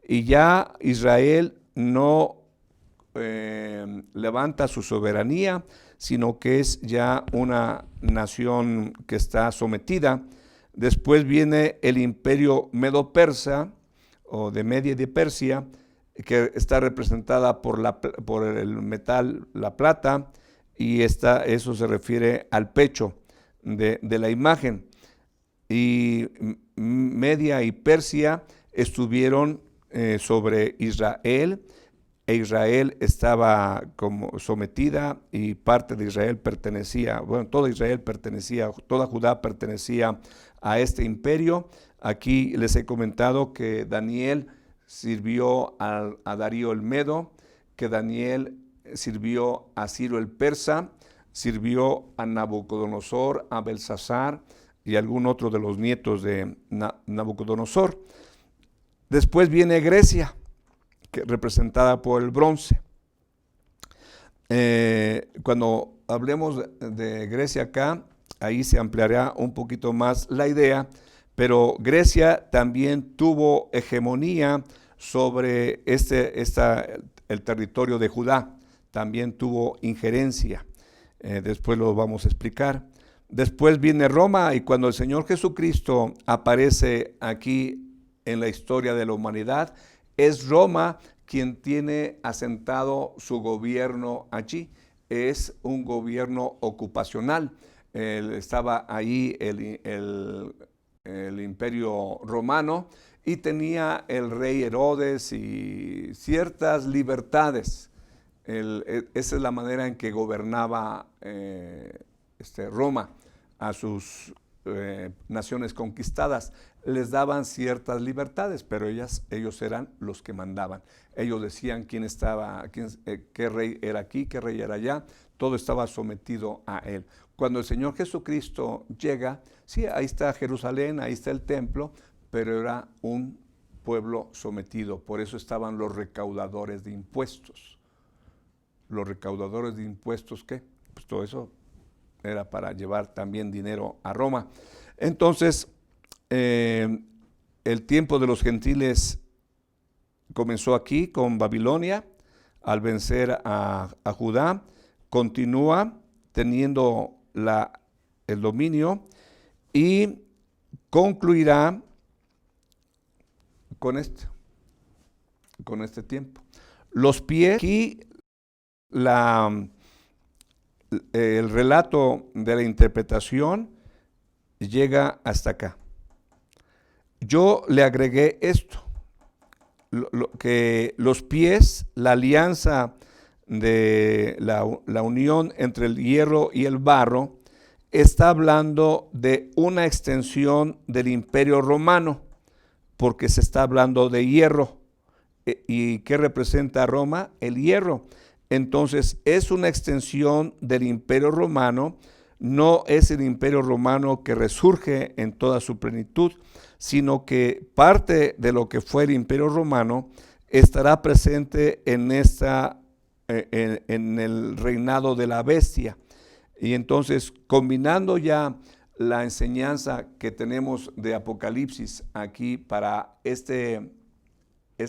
Y ya Israel no levanta su soberanía, sino que es ya una nación que está sometida. Después viene el imperio medo-persa, o de Media y de Persia, que está representada por el metal, la plata, y eso se refiere al pecho de la imagen. Y Media y Persia estuvieron sobre Israel, e Israel estaba como sometida, y parte de Israel pertenecía, toda Israel pertenecía, toda Judá pertenecía a este imperio. Aquí les he comentado que Daniel sirvió a Darío el Medo, que Daniel sirvió a Ciro el Persa, sirvió a Nabucodonosor, a Belsasar y algún otro de los nietos de Nabucodonosor. Después viene Grecia, representada por el bronce. Cuando hablemos de Grecia acá, ahí se ampliará un poquito más la idea, pero Grecia también tuvo hegemonía sobre el territorio de Judá, también tuvo injerencia. Después lo vamos a explicar. Después viene Roma, y cuando el Señor Jesucristo aparece aquí en la historia de la humanidad, es Roma quien tiene asentado su gobierno allí. Es un gobierno ocupacional. Estaba ahí el imperio romano, y tenía el rey Herodes y ciertas libertades. Esa es la manera en que gobernaba Roma a sus naciones conquistadas. Les daban ciertas libertades, pero ellos eran los que mandaban. Ellos decían quién estaba, qué rey era aquí, qué rey era allá. Todo estaba sometido a él. Cuando el Señor Jesucristo llega, sí, ahí está Jerusalén, ahí está el templo, pero era un pueblo sometido. Por eso estaban los recaudadores de impuestos. Los recaudadores de impuestos, ¿qué? Pues todo eso era para llevar también dinero a Roma. Entonces, el tiempo de los gentiles comenzó aquí con Babilonia, al vencer a Judá. Continúa teniendo el dominio, y concluirá con este tiempo. Los pies, aquí el relato de la interpretación llega hasta acá. Yo le agregué esto, que los pies, la alianza de la unión entre el hierro y el barro, está hablando de una extensión del imperio romano, porque se está hablando de hierro. ¿Y qué representa Roma? El hierro. Entonces es una extensión del imperio romano. No es el imperio romano que resurge en toda su plenitud, sino que parte de lo que fue el imperio romano estará presente en el reinado de la bestia. Y entonces, combinando ya la enseñanza que tenemos de Apocalipsis aquí para este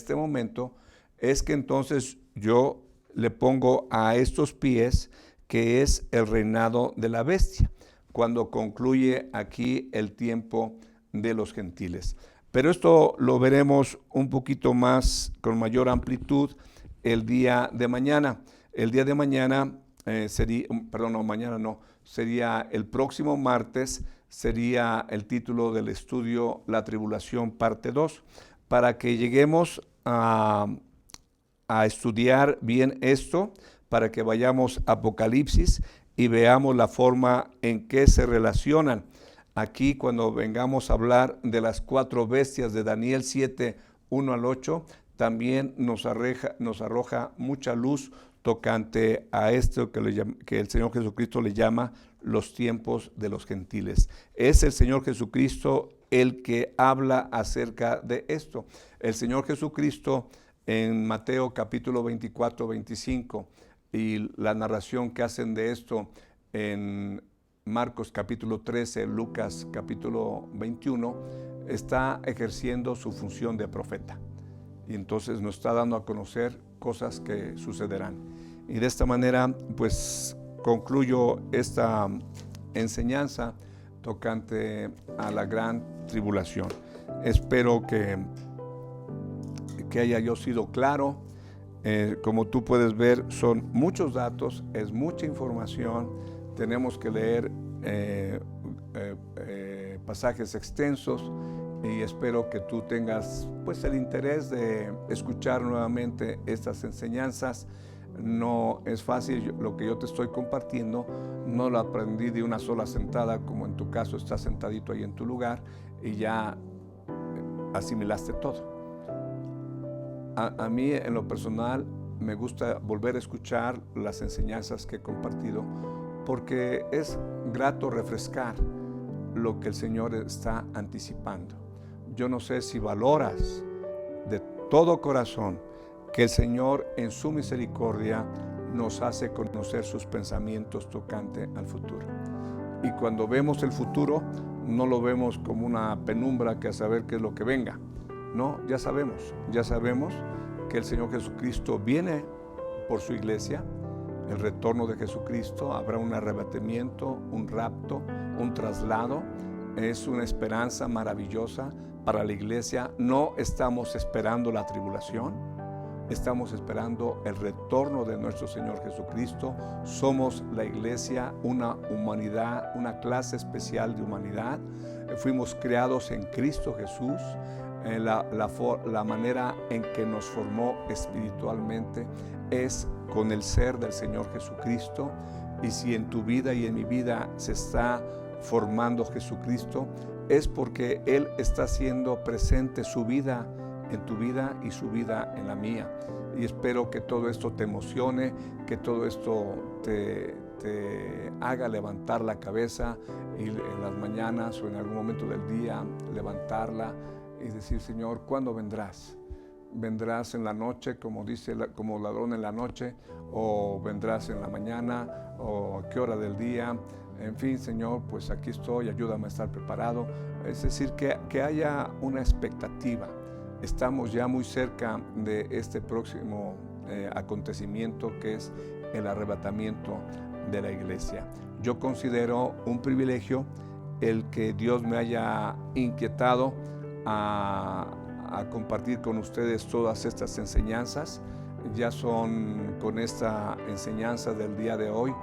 momento, es que entonces yo le pongo a estos pies que es el reinado de la bestia, cuando concluye aquí el tiempo de los gentiles. Pero esto lo veremos un poquito más, con mayor amplitud, el día de mañana. El día de mañana sería el próximo martes, sería el título del estudio La Tribulación, parte 2, para que lleguemos a a estudiar bien esto para que vayamos a Apocalipsis y veamos la forma en que se relacionan. Aquí cuando vengamos a hablar de las 4 bestias de Daniel 7, 1 al 8, también nos arroja mucha luz tocante a esto que el Señor Jesucristo le llama los tiempos de los gentiles. Es el Señor Jesucristo el que habla acerca de esto. El Señor Jesucristo en Mateo capítulo 24, 25 y la narración que hacen de esto en Marcos capítulo 13, Lucas capítulo 21, está ejerciendo su función de profeta. Y entonces nos está dando a conocer cosas que sucederán. Y de esta manera, pues concluyo esta enseñanza tocante a la gran tribulación. Espero que haya yo sido claro. Como tú puedes ver, son muchos datos, es mucha información. Tenemos que leer pasajes extensos y espero que tú tengas pues el interés de escuchar nuevamente estas enseñanzas. No es fácil, lo que yo te estoy compartiendo no lo aprendí de una sola sentada, como en tu caso estás sentadito ahí en tu lugar y ya asimilaste todo. A mí en lo personal me gusta volver a escuchar las enseñanzas que he compartido porque es grato refrescar lo que el Señor está anticipando. Yo no sé si valoras de todo corazón que el Señor en su misericordia nos hace conocer sus pensamientos tocante al futuro. Y cuando vemos el futuro, no lo vemos como una penumbra que a saber qué es lo que venga. No, ya sabemos que el Señor Jesucristo viene por su iglesia, el retorno de Jesucristo, habrá un arrebatamiento, un rapto, un traslado. Es una esperanza maravillosa para la iglesia. No estamos esperando la tribulación, estamos esperando el retorno de nuestro Señor Jesucristo. Somos la iglesia, una humanidad, una clase especial de humanidad. Fuimos creados en Cristo Jesús. La manera en que nos formó espiritualmente es con el ser del Señor Jesucristo. Y si en tu vida y en mi vida se está formando Jesucristo, es porque Él está haciendo presente su vida en tu vida y su vida en la mía. Y espero que todo esto te emocione, que todo esto te haga levantar la cabeza y en las mañanas o en algún momento del día levantarla y decir: Señor, ¿cuándo vendrás? ¿Vendrás en la noche, como dice, como ladrón en la noche? ¿O vendrás en la mañana? ¿O a qué hora del día? En fin, Señor, pues aquí estoy, ayúdame a estar preparado. Es decir, que haya una expectativa. Estamos ya muy cerca de este próximo acontecimiento que es el arrebatamiento de la iglesia. Yo considero un privilegio el que Dios me haya inquietado a compartir con ustedes todas estas enseñanzas. Ya son, con esta enseñanza del día de hoy,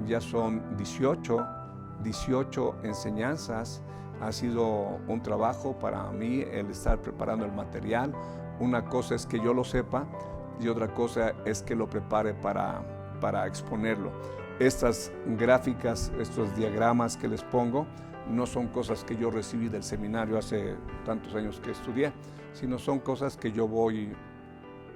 ya son 18 enseñanzas. Ha sido un trabajo para mí el estar preparando el material. Una cosa es que yo lo sepa y otra cosa es que lo prepare para exponerlo. Estas gráficas, estos diagramas que les pongo, no son cosas que yo recibí del seminario hace tantos años que estudié, sino son cosas que yo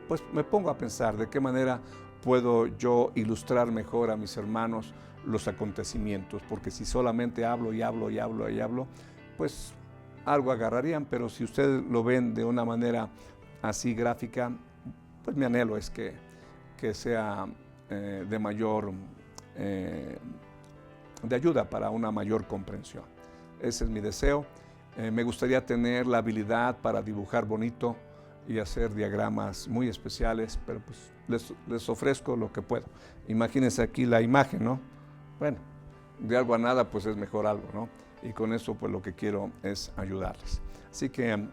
pues me pongo a pensar de qué manera puedo yo ilustrar mejor a mis hermanos los acontecimientos, porque si solamente hablo, pues algo agarrarían, pero si ustedes lo ven de una manera así gráfica, pues mi anhelo es que sea de mayor, de ayuda para una mayor comprensión. Ese es mi deseo. Me gustaría tener la habilidad para dibujar bonito y hacer diagramas muy especiales, pero pues les ofrezco lo que puedo. Imagínense aquí la imagen, ¿no? Bueno, de algo a nada, pues es mejor algo, ¿no? Y con eso, pues lo que quiero es ayudarles. Así que,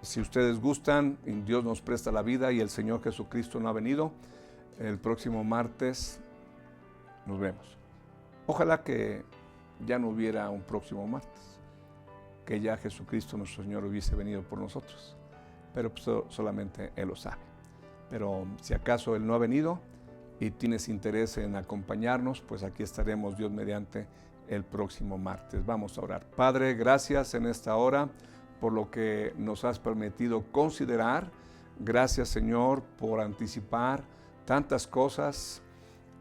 si ustedes gustan, Dios nos presta la vida y el Señor Jesucristo no ha venido, el próximo martes nos vemos. Ojalá que ya no hubiera un próximo martes, que ya Jesucristo nuestro Señor hubiese venido por nosotros, pero pues solamente Él lo sabe. Pero si acaso Él no ha venido y tienes interés en acompañarnos, pues aquí estaremos, Dios mediante, el próximo martes. Vamos a orar. Padre, gracias en esta hora por lo que nos has permitido considerar. Gracias, Señor, por anticipar tantas cosas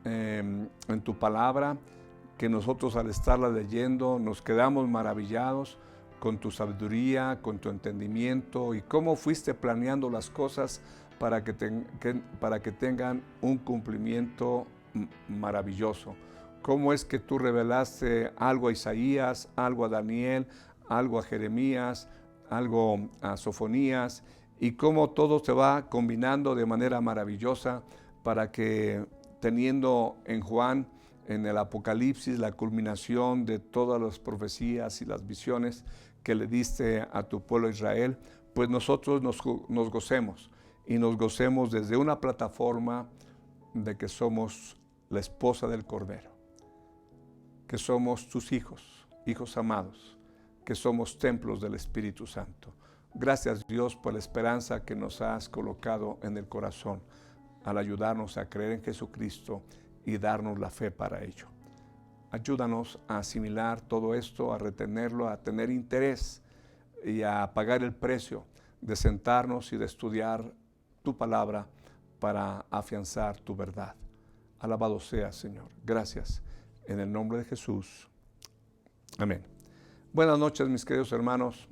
en tu palabra, que nosotros al estarla leyendo nos quedamos maravillados con tu sabiduría, con tu entendimiento y cómo fuiste planeando las cosas para que tengan un cumplimiento maravilloso. Cómo es que tú revelaste algo a Isaías, algo a Daniel, algo a Jeremías, algo a Sofonías, y cómo todo se va combinando de manera maravillosa para que, teniendo en Juan, en el Apocalipsis, la culminación de todas las profecías y las visiones que le diste a tu pueblo Israel, pues nosotros nos gocemos, y nos gocemos desde una plataforma de que somos la esposa del Cordero, que somos tus hijos, hijos amados, que somos templos del Espíritu Santo. Gracias, Dios, por la esperanza que nos has colocado en el corazón al ayudarnos a creer en Jesucristo y darnos la fe para ello. Ayúdanos a asimilar todo esto, a retenerlo, a tener interés y a pagar el precio de sentarnos y de estudiar tu palabra para afianzar tu verdad. Alabado sea, Señor. Gracias. En el nombre de Jesús. Amén. Buenas noches, mis queridos hermanos.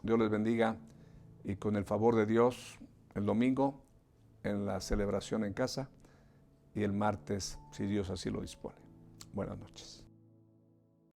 Dios les bendiga, y con el favor de Dios, el domingo en la celebración en casa y el martes, si Dios así lo dispone. Buenas noches.